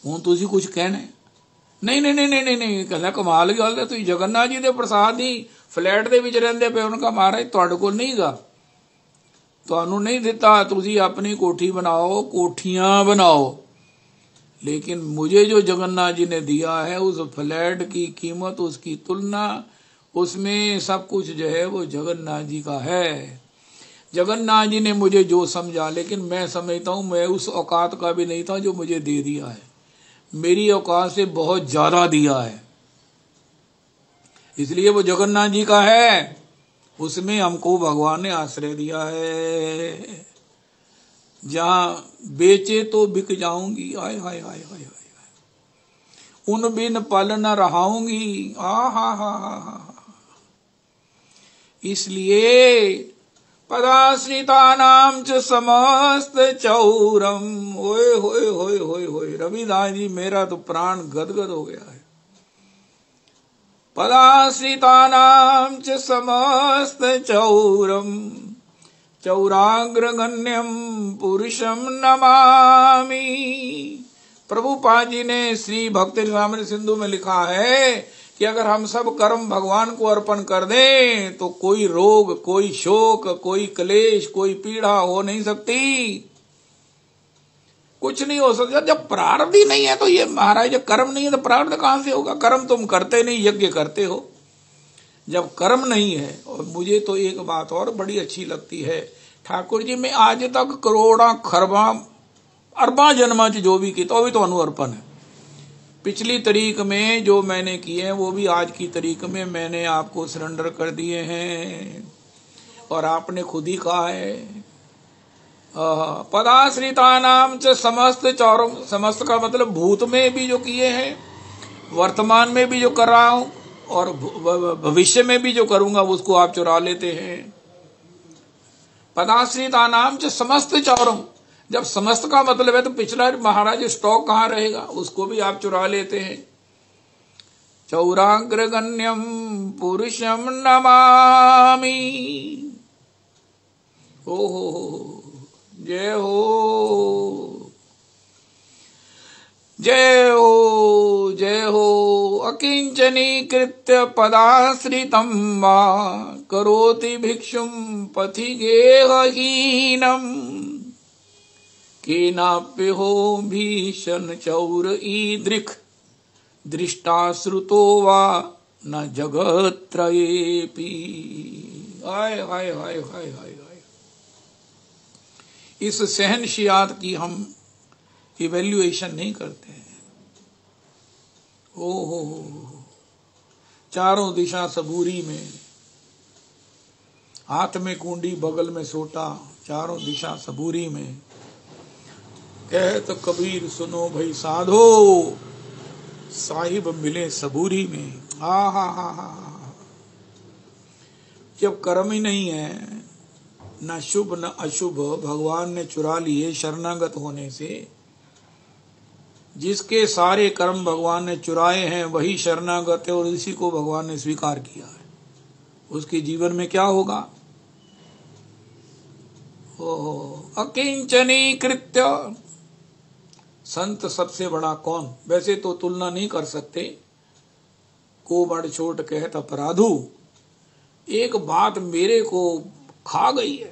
हूं तुसी कुछ कहने नहीं नहीं नहीं नहीं नहीं कहना कमाल की गल है, तुम जगन्नाथ जी के प्रसाद ही फ्लैट दे विच रहिंदे पे। उनका महाराज तुहाडे कोल नहीं गा, तुहानू नहीं दिता, तुसी अपनी कोठी बनाओ, कोठियां बनाओ, लेकिन मुझे जो जगन्नाथ जी ने दिया है उस फ्लैट की कीमत, उसकी तुलना, उसमें सब कुछ जो है वो जगन्नाथ जी का है। जगन्नाथ जी ने मुझे जो समझा, लेकिन मैं समझता हूं मैं उस औकात का भी नहीं था जो मुझे दे दिया है, मेरी औकात से बहुत ज्यादा दिया है, इसलिए वो जगन्नाथ जी का है, उसमें हमको भगवान ने आश्रय दिया है। जहां बेचे तो बिक जाऊंगी, आय हाय हाय हाय हाय, उन बिन पल न रहाऊंगी, आ हा। इसलिए पदाश्रिता नाम च समस्त चौरम। ओए होए होए होए होए, रविदास जी मेरा तो प्राण गदगद हो गया है। पदाश्रिता नाम च समस्त चौरम, चौराग्रगण्यम पुरुषम नमामि। प्रभुपाद जी ने श्री भक्ति रसामृत सिंधु में लिखा है कि अगर हम सब कर्म भगवान को अर्पण कर दें तो कोई रोग, कोई शोक, कोई क्लेश, कोई पीड़ा हो नहीं सकती, कुछ नहीं हो सकता। जब प्रारब्ध ही नहीं है तो ये महाराज, जब कर्म नहीं है तो प्रारब्ध कहां से होगा? कर्म तुम करते नहीं, यज्ञ करते हो। जब कर्म नहीं है, और मुझे तो एक बात और बड़ी अच्छी लगती है, ठाकुर जी मैं आज तक करोड़ा खरबा अरबा जन्मा च जो भी किया वो भी तो अर्पण है। पिछली तारीख में जो मैंने किए हैं वो भी आज की तारीख में मैंने आपको सरेंडर कर दिए हैं, और आपने खुद ही कहा है पदाश्रिता नाम च समस्त चौरम। समस्त का मतलब भूत में भी जो किए हैं, वर्तमान में भी जो कर रहा हूं, और भविष्य में भी जो करूंगा उसको आप चुरा लेते हैं। पदाश्रिता नाम च समस्त चौरम, जब समस्त का मतलब है तो पिछला महाराज स्टॉक कहां रहेगा, उसको भी आप चुरा लेते हैं। चौराग्रगण्यम पुरुषम नमामि। हो जय हो जय हो जय हो। अकिंचनीकृत्य पदाश्रितं वा करोति भिक्षुं पथि गेहहीनम्। केनाप्यहो भीषण चौर ईदृक् दृष्टाश्रुतो वा न जगत्त्रयेऽपि। हाय हाय हाय हाय हाय। इस सहनशियात की हम इवैल्यूएशन नहीं करते हैं। ओहो, चारों दिशा सबूरी में, हाथ में कुंडी बगल में सोटा, चारों दिशा सबूरी में। कहे तो कबीर सुनो भाई साधो, साहिब मिले सबूरी में। हा। जब कर्म ही नहीं है, न शुभ न अशुभ, भगवान ने चुरा लिए शरणागत होने से। जिसके सारे कर्म भगवान ने चुराए हैं वही शरणागत है, और इसी को भगवान ने स्वीकार किया है। उसके जीवन में क्या होगा? अकिंचनी कृत्य। संत सबसे बड़ा कौन? वैसे तो तुलना नहीं कर सकते, को बड़ छोट कहत अपराधु। एक बात मेरे को खा गई है।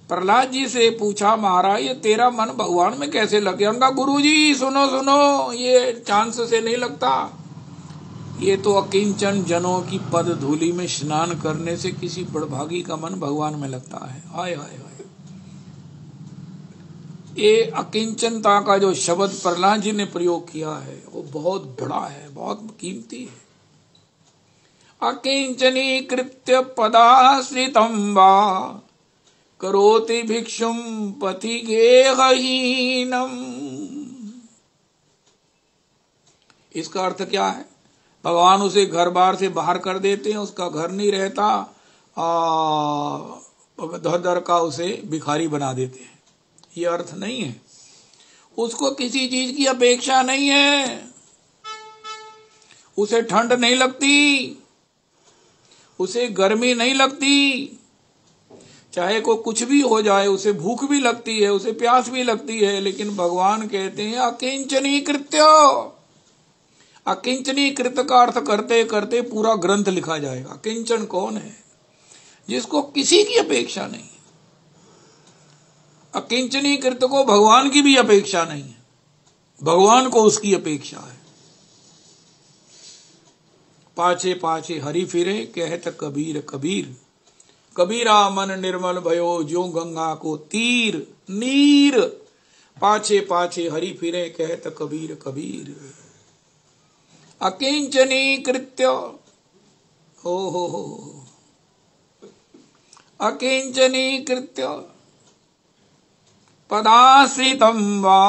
प्रहलाद जी से पूछा, महाराज ये तेरा मन भगवान में कैसे लग गया? उनका गुरु जी सुनो सुनो, ये चांस से नहीं लगता, ये तो अकिंचन जनों की पद धूलि में स्नान करने से किसी बड़भागी का मन भगवान में लगता है। हाय हाय हाय। ये अकिंचनता का जो शब्द प्रहलाद जी ने प्रयोग किया है वो बहुत बड़ा है, बहुत कीमती है। अकिंचनी कृत्य पदाश्रितं वा करोति भिक्षुं पथि गेहहीनम्। इसका अर्थ क्या है? भगवान उसे घर बार से बाहर कर देते हैं, उसका घर नहीं रहता, दर दर का उसे भिखारी बना देते हैं। ये अर्थ नहीं है। उसको किसी चीज की अपेक्षा नहीं है, उसे ठंड नहीं लगती, उसे गर्मी नहीं लगती, चाहे को कुछ भी हो जाए, उसे भूख भी लगती है, उसे प्यास भी लगती है, लेकिन भगवान कहते हैं अकिंचनी कृत्य। अकिंचनी कृत्य का अर्थ करते करते पूरा ग्रंथ लिखा जाएगा। किंचन कौन है? जिसको किसी की अपेक्षा नहीं। अकिंचनी कृत्य को भगवान की भी अपेक्षा नहीं है, भगवान को उसकी अपेक्षा है। पाछे पाछे हरि फिरे कहत कबीर कबीर, कबीरा मन निर्मल भयो ज्यो गंगा को तीर नीर। पाछे पाछे हरि फिरे कहत कबीर कबीर। अकिंचनी कृत्य, हो अकिंचनी कृत्य पदाश्रितम वा,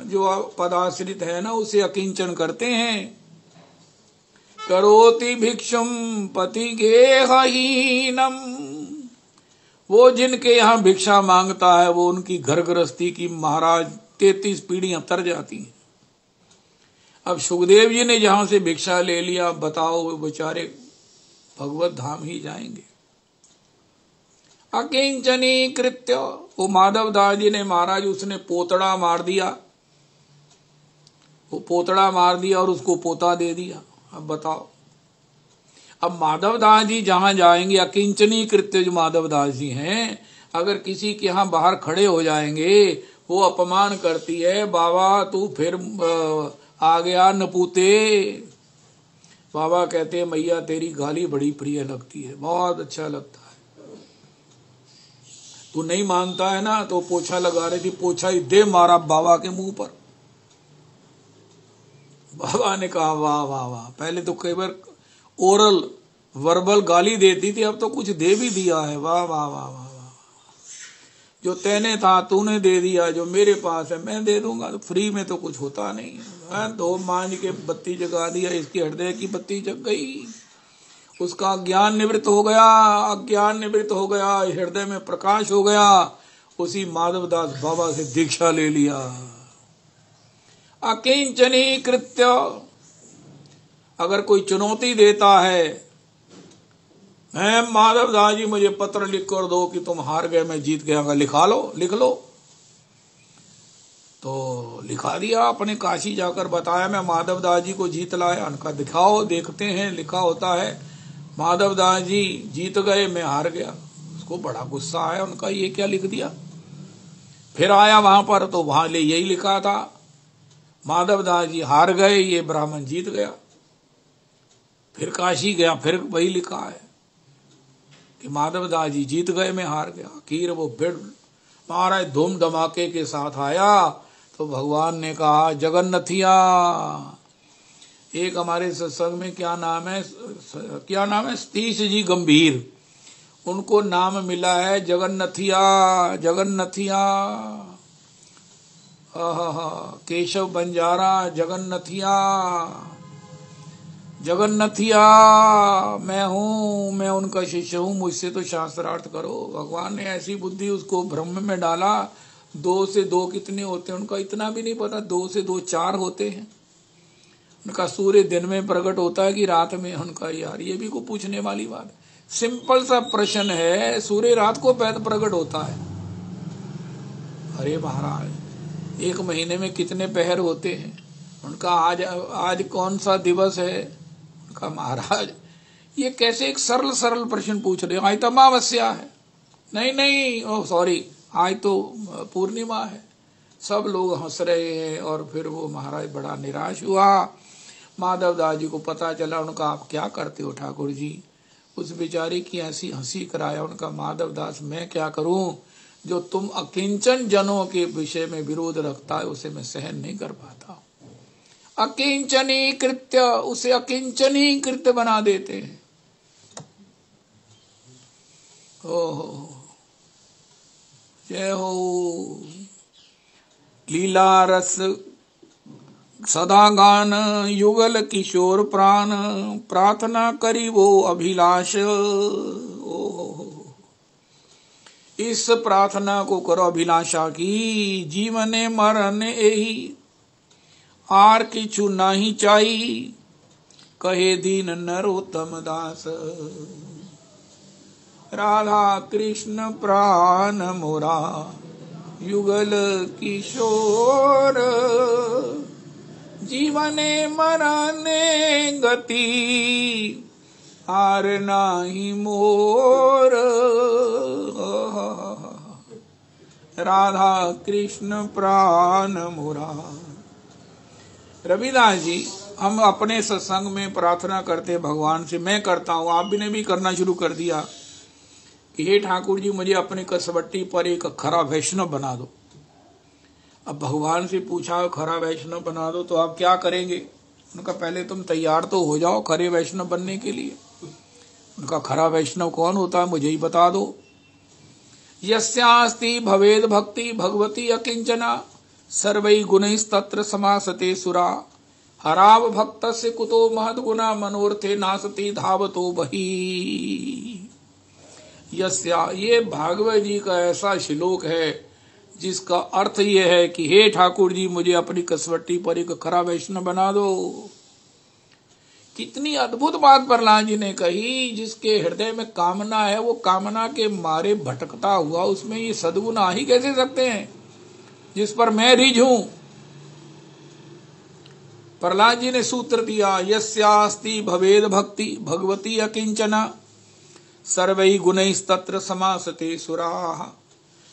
जो पदाश्रित है ना उसे अकिंचन करते हैं। करोति भिक्षुम पति गेहहीनम, वो जिनके यहाँ भिक्षा मांगता है वो उनकी घर गृहस्थी की महाराज 33 पीढ़ियां तर जाती हैं। अब सुखदेव जी ने जहां से भिक्षा ले लिया, बताओ वो बेचारे भगवत धाम ही जाएंगे। अकिंचनी कृत्य, वो माधव दास जी ने महाराज उसने पोतड़ा मार दिया, वो पोतड़ा मार दिया और उसको पोता दे दिया। अब बताओ, अब माधव दास जी जहां जाएंगे, अकिंचनी कृत्य जो माधव दास जी हैं, अगर किसी के यहाँ बाहर खड़े हो जाएंगे, वो अपमान करती है, बाबा तू फिर आ गया नपूते। बाबा कहते हैं मैया तेरी गाली बड़ी प्रिय लगती है, बहुत अच्छा लगता है। तू नहीं मानता है ना, तो पोछा लगा रही थी, पोछा ही दे मारा बाबा के मुंह पर। बाबा ने कहा वाह वाह वाह, पहले तो कई बार ओरल वर्बल गाली देती थी, अब तो कुछ दे भी दिया है। वाह वाह वाह वाह, जो तेने था तूने दे दिया, जो मेरे पास है मैं दे दूंगा। तो फ्री में तो कुछ होता नहीं है। दो मांझ के बत्ती जगा दिया, इसकी हृदय की बत्ती जग गई, उसका ज्ञान निवृत्त हो गया, अज्ञान निवृत्त हो गया, हृदय में प्रकाश हो गया। उसी माधवदास बाबा से दीक्षा ले लिया। अकिंचनी कृत्य, अगर कोई चुनौती देता है, मैं माधवदास जी मुझे पत्र लिख कर दो कि तुम हार गए मैं जीत गया, अगर लिखा लो, लिख लो, तो लिखा दिया। अपने काशी जाकर बताया मैं माधवदास जी को जीत लाया। उनका दिखाओ, देखते हैं, लिखा होता है माधवदास जी जीत गए मैं हार गया। उसको बड़ा गुस्सा आया, उनका ये क्या लिख दिया। फिर आया वहां पर, तो वहां ले यही लिखा था माधवदास जी हार गए, ये ब्राह्मण जीत गया। फिर काशी गया, फिर वही लिखा है कि माधवदास जी जीत गए मैं हार गया। आखिर वो फिर महाराज धूम धमाके के साथ आया, तो भगवान ने कहा जगन्नथिया, एक हमारे सत्संग में क्या नाम है सतीश जी गंभीर, उनको नाम मिला है जगन्नथिया। जगन्नथिया केशव बंजारा, जगन्नथिया जगन्नथिया मैं हूँ, मैं उनका शिष्य हूँ, मुझसे तो शास्त्रार्थ करो। भगवान ने ऐसी बुद्धि उसको ब्रह्म में डाला। 2 से 2 कितने होते हैं उनका इतना भी नहीं पता। 2 से 2 4 होते हैं। उनका सूर्य दिन में प्रकट होता है कि रात में। उनका यार ये भी को पूछने वाली बात है। सिंपल सा प्रश्न है, सूर्य रात को प्रकट होता है। अरे महाराज 1 महीने में कितने पहर होते हैं। उनका आज कौन सा दिवस है। उनका महाराज ये कैसे एक सरल सरल प्रश्न पूछ रहे हो। आज तो अमावस्या है। नहीं ओह सॉरी, आज तो पूर्णिमा है। सब लोग हंस रहे हैं। और फिर वो महाराज बड़ा निराश हुआ। माधवदास जी को पता चला। उनका आप क्या करते हो ठाकुर जी। उस बेचारी की ऐसी हंसी कराया। उनका माधवदास मैं क्या करूं, जो तुम अकिंचन जनों के विषय में विरोध रखता है उसे मैं सहन नहीं कर पाता। अकिंचनी कृत्य, उसे अकिंचनी कृत्य बना देते हैं। ओहो जय हो। लीला रस सदा गान युगल किशोर प्राण, प्रार्थना करी वो अभिलाष। इस प्रार्थना को करो अभिलाषा की, जीवने मरण एही आर किछु नहीं चाही, कहे दीन नरोत्तम दास। राधा कृष्ण प्राण मोरा युगल किशोर, जीवने मरने गति आर नाही मोर। राधा कृष्ण प्राण मोरा। रविदास जी, हम अपने सत्संग में प्रार्थना करते भगवान से, मैं करता हूँ, आप भी ने भी करना शुरू कर दिया कि हे ठाकुर जी, मुझे अपनी कसवट्टी पर एक खरा वैष्णव बना दो। अब भगवान से पूछा खरा वैष्णव बना दो तो आप क्या करेंगे? उनका पहले तुम तैयार तो हो जाओ खरे वैष्णव बनने के लिए। उनका खरा वैष्णव कौन होता है मुझे ही बता दो। यस्यास्ति भवेद भक्ति भगवती अकिंचना, सर्वै गुणैस्तत्र समासते सुरा, हराव भक्तस्य कुतो महद्गुणा, मनोरथे नासति धावतो बही। यस्या, ये भागवत जी का ऐसा श्लोक है जिसका अर्थ ये है कि हे ठाकुर जी, मुझे अपनी कसवट्टी पर एक खरा वैष्णव बना दो। कितनी अद्भुत बात प्रहलाद जी ने कही। जिसके हृदय में कामना है वो कामना के मारे भटकता हुआ उसमें ये सद्गुण आ ही कैसे सकते हैं जिस पर मैं रिझ हूं। प्रहलाद जी ने सूत्र दिया, यस्यास्ति भवेद भक्ति भगवती अकिंचना, सर्वै गुणैस्तत्र समासते सुराः,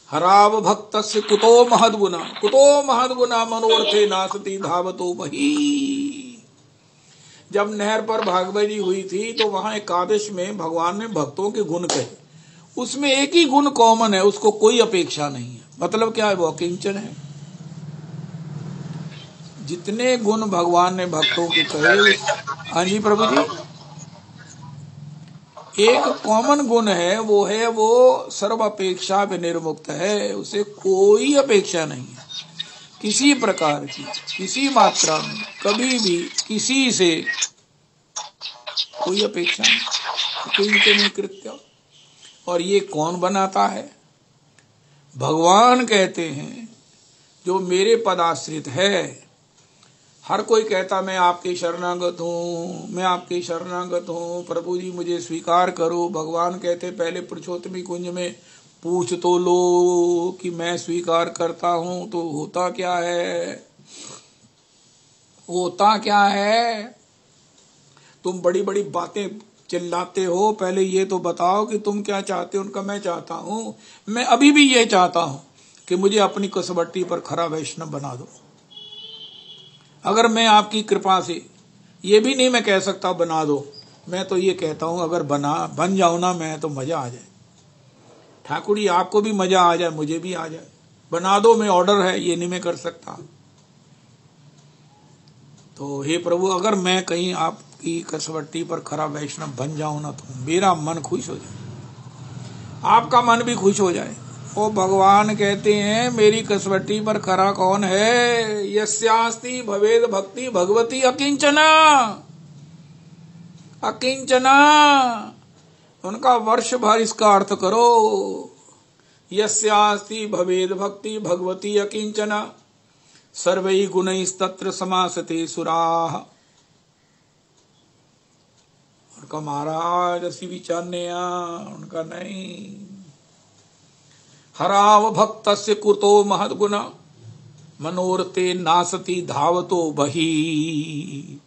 हराव भक्तस्य कुतो महद्गुणा, कुतो महद्गुणा, मनोरथे नासति धावतो बही। जब नहर पर भागवत जी हुई थी तो वहां एकादश में भगवान ने भक्तों के गुण कहे, उसमें एक ही गुण कॉमन है, उसको कोई अपेक्षा नहीं है। मतलब क्या है? वो अकिंचन है। जितने गुण भगवान ने भक्तों के कहे, हाँ जी प्रभु जी, एक कॉमन गुण है, वो है वो सर्व अपेक्षा विनिर्मुक्त है, उसे कोई अपेक्षा नहीं है किसी प्रकार की, किसी मात्रा में, कभी भी किसी से कोई अपेक्षा नहीं कृत्य। और ये कौन बनाता है? भगवान कहते हैं जो मेरे पदाश्रित है। हर कोई कहता मैं आपके शरणागत हूँ, मैं आपके शरणागत हूँ, प्रभु जी मुझे स्वीकार करो। भगवान कहते पहले पुरुषोत्तमी कुंज में पूछ तो लो कि मैं स्वीकार करता हूँ तो होता क्या है? होता क्या है? तुम बड़ी बड़ी बातें चिल्लाते हो, पहले ये तो बताओ कि तुम क्या चाहते हो। उनका मैं चाहता हूँ, मैं अभी भी ये चाहता हूँ कि मुझे अपनी कसवट्टी पर खरा वैष्णव बना दो। अगर मैं आपकी कृपा से, ये भी नहीं मैं कह सकता बना दो, मैं तो ये कहता हूँ अगर बन जाऊं ना मैं, तो मजा आ जाए। ठाकुर जी आपको भी मजा आ जाए, मुझे भी आ जाए। बना दो, मैं ऑर्डर है, ये नहीं मैं कर सकता। तो हे प्रभु, अगर मैं कहीं आपकी कसवट्टी पर खरा वैष्णव बन जाऊं ना, तो मेरा मन खुश हो जाए, आपका मन भी खुश हो जाए। ओ भगवान कहते हैं मेरी कसवट्टी पर खरा कौन है? यस्यास्ति भवेद भक्ति भगवती अकिंचना। अकिंचना, उनका वर्ष भर इसका अर्थ करो। यस्यास्ति भवेद भक्ति भगवती अकिंचना, सर्वै गुणैस्तत्र समासते सुराः। उनका महाराज असी विचारने, उनका नहीं। हराव भक्तस्य कुतो महद्गुणा, मनोरथे नासति धावतो बही।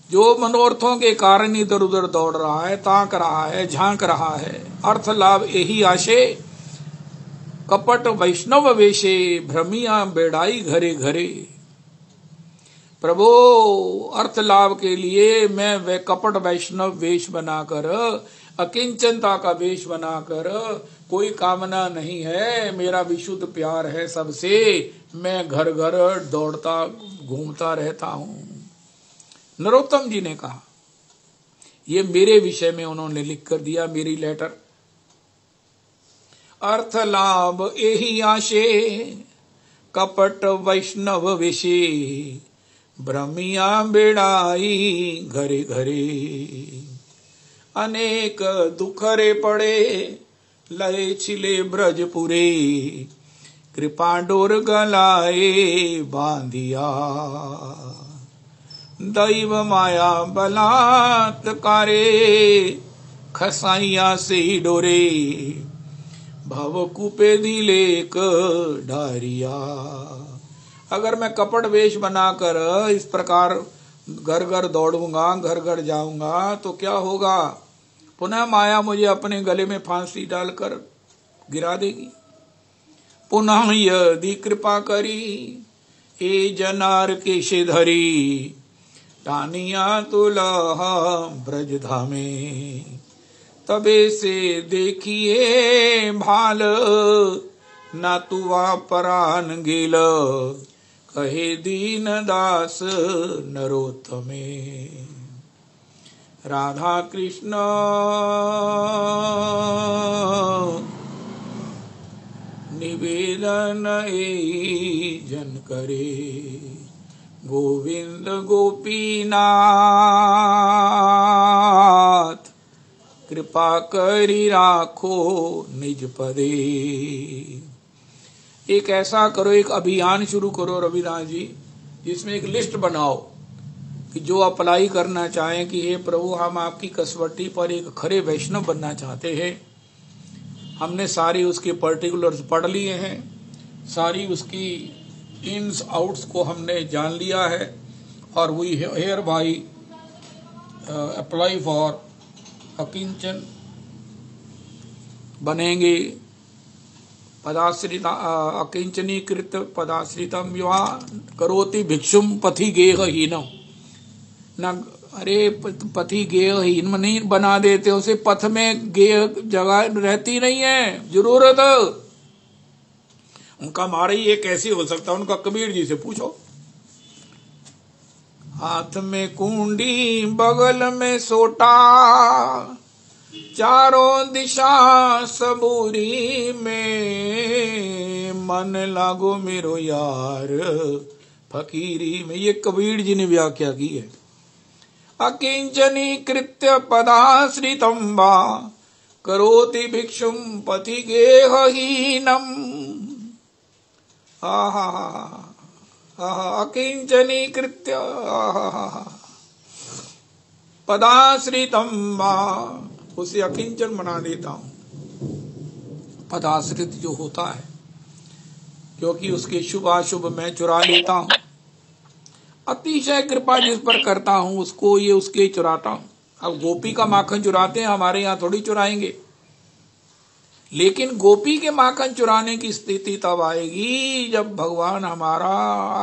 जो मनोरथों के कारण इधर उधर दौड़ रहा है, ताक रहा है, झांक रहा है, अर्थ लाभ यही आशे, कपट वैष्णव वेशे, भ्रमिया बेड़ाई घरे घरे। प्रभु, अर्थ लाभ के लिए मैं वे कपट वैष्णव वेश बनाकर, अकिंचनता का वेश बनाकर, कोई कामना नहीं है, मेरा विशुद्ध प्यार है सबसे, मैं घर घर दौड़ता घूमता रहता हूँ। नरोत्तम जी ने कहा, ये मेरे विषय में उन्होंने लिख कर दिया, मेरी लेटर। अर्थ लाभ यही आशे, कपट वैष्णव वेशे, भ्रमिया बेड़ाई घरे घरे, अनेक दुखरे पड़े लय छिले ब्रजपुरे, कृपा डोर गलाए बांधिया, दैव माया बलात्कारे, खसाइया से डोरे, भव कूपे दिलेक डारिया। अगर मैं कपट वेश बनाकर इस प्रकार घर घर दौड़ूंगा, घर घर जाऊंगा, तो क्या होगा? पुनः माया मुझे अपने गले में फांसी डालकर गिरा देगी। पुनः यदि कृपा करी ए जनार के धरी, टानिया तुलह ब्रज धामे, तबे से देखिए भाल, ना तुआ परान गेल, कहे दीन दास नरोत्तमे। राधा कृष्ण निवेदन ए जन करे, गोविंद गोपीनाथ कृपा करी राखो निज पदे। एक ऐसा करो, एक अभियान शुरू करो रविदास जी, जिसमें एक लिस्ट बनाओ कि जो अप्लाई करना चाहें कि हे प्रभु हम आपकी कसवटी पर एक खरे वैष्णव बनना चाहते हैं। हमने सारी उसके पर्टिकुलर्स पढ़ लिए हैं, सारी उसकी इन्स आउट्स को हमने जान लिया है, और we hereby apply for अकिंचन बनेंगे। पदाश्रिता अकिंचनीकृत पदाश्रितम विवाह करोति भिक्षुम पथि गेहहीनम। न अरे पथि गेहहीन नहीं बना देते उसे, पथ में गेह जगह रहती नहीं है जरूरत। उनका मारे ये कैसे हो सकता है? उनका कबीर जी से पूछो। हाथ में कुंडी बगल में सोटा, चारों दिशा सबूरी में, मन लागो मेरो यार फकीरी में। ये कबीर जी ने व्याख्या की है। अकिंचनी कृत्य पदाश्रितम वा, करोति भिक्षुम पथि गेहहीनम। अकिंचनी कृत्य पदाश्रितम वा, उसे अकिंचन बना देता हूं। पदाश्रित जो होता है, क्योंकि उसके शुभ अशुभ मैं चुरा लेता हूं। अतिशय कृपा जिस पर करता हूं उसको ये उसके चुराता हूं। अब गोपी का माखन चुराते हैं, हमारे यहाँ थोड़ी चुराएंगे। लेकिन गोपी के माखन चुराने की स्थिति तब आएगी जब भगवान हमारा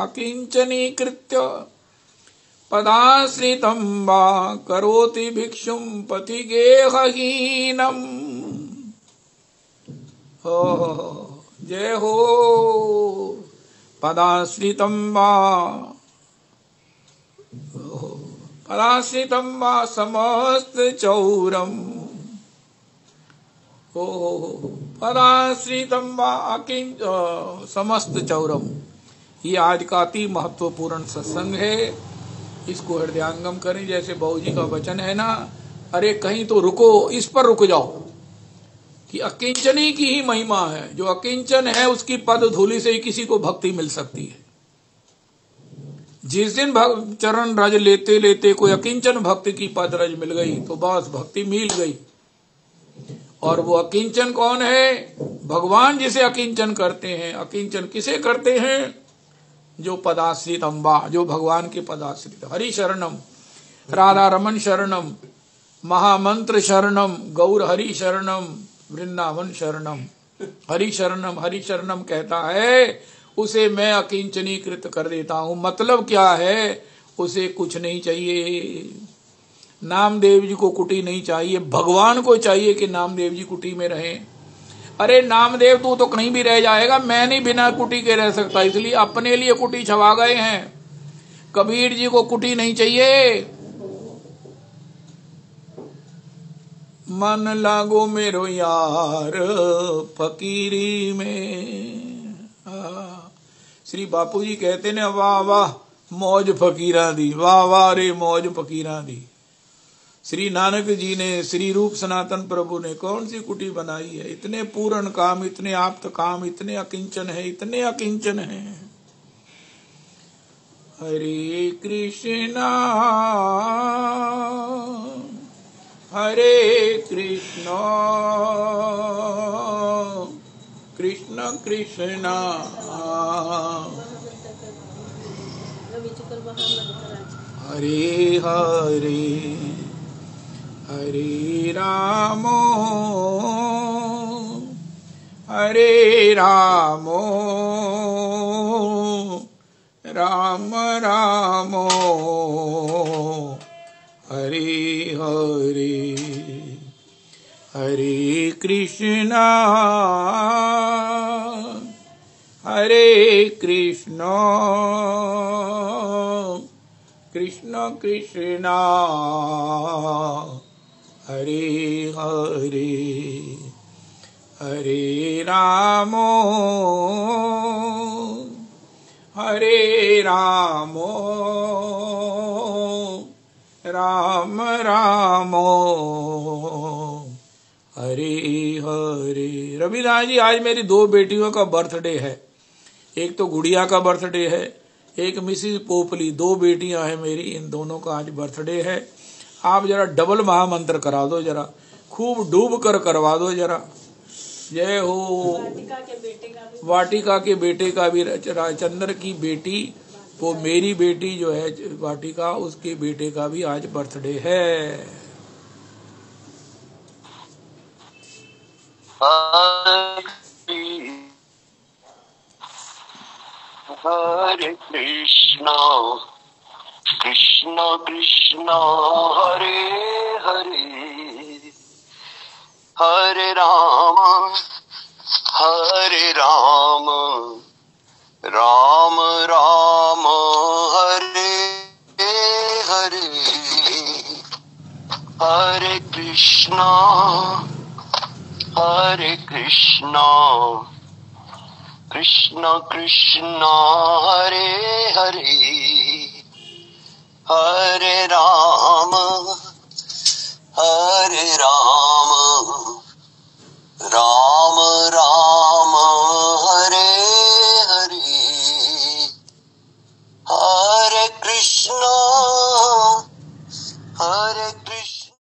अकिंचनी कृत्य पदाश्रितम वा, करोति भिक्षुम पथि गेहहीनम। जय हो। पदाश्रितम वा, पदाश्रितम वा समस्त चौरम। पदाश्रितम वा अकिंच समस्त चौरम। ये आज का अति महत्वपूर्ण सत्संग है, इसको हृदयांगम करें। जैसे बाबू जी का वचन है ना, अरे कहीं तो रुको, इस पर रुक जाओ कि अकिंचनी की ही महिमा है। जो अकिंचन है उसकी पद धूलि से ही किसी को भक्ति मिल सकती है। जिस दिन चरण रज लेते लेते कोई अकिंचन भक्ति की पद रज मिल गई तो बस भक्ति मिल गई। और वो अकिंचन कौन है? भगवान जिसे अकिंचन करते हैं। अकिंचन किसे करते हैं? जो पदाश्रित अम्बा, जो भगवान के पदाश्रित। हरि शरणम, राधा रमन शरणम, महामंत्र शरणम, गौर हरि शरणम, वृंदावन शरणम। हरि शरणम, हरि शरणम कहता है उसे मैं अकिंचनीकृत कर देता हूं। मतलब क्या है? उसे कुछ नहीं चाहिए। नामदेव जी को कुटी नहीं चाहिए, भगवान को चाहिए कि नामदेव जी कुटी में रहें। अरे नामदेव तू तो कहीं भी रह जाएगा, मैं नहीं बिना कुटी के रह सकता, इसलिए अपने लिए कुटी छवा गए हैं। कबीर जी को कुटी नहीं चाहिए। मन लागो मेरो यार फकीरी में। श्री बापू जी कहते ने, वाह वाह मौज फकीरां दी, वाह वाह रे मौज फकीरां दी। श्री नानक जी ने, श्री रूप सनातन प्रभु ने कौन सी कुटी बनाई है? इतने पूर्ण काम, इतने आप्त काम, इतने अकिंचन है, इतने अकिंचन है। हरे कृष्णा हरे कृष्णा कृष्ण कृष्णा हरे हरे हरे रामो हरे रामो राम रामो हरे हरे हरे कृष्णा हरे कृष्णा कृष्ण कृष्णा हरे हरे हरे रामो हरे रामो राम रामो हरे हरे। रविदास जी, आज मेरी दो बेटियों का बर्थडे है। एक तो गुड़िया का बर्थडे है, एक मिसिस पोपली। दो बेटियां हैं मेरी, इन दोनों का आज बर्थडे है। आप जरा डबल महामंत्र करा दो, जरा खूब डूब कर करवा दो जरा। जय हो। वाटिका के बेटे का भी, चंद्र की बेटी, वो मेरी बेटी जो है वाटिका, उसके बेटे का भी आज बर्थडे है। हरे कृष्णा कृष्णा कृष्णा हरे हरे हरे राम राम राम हरे हरे हरे कृष्णा कृष्णा कृष्णा हरे हरे हरे राम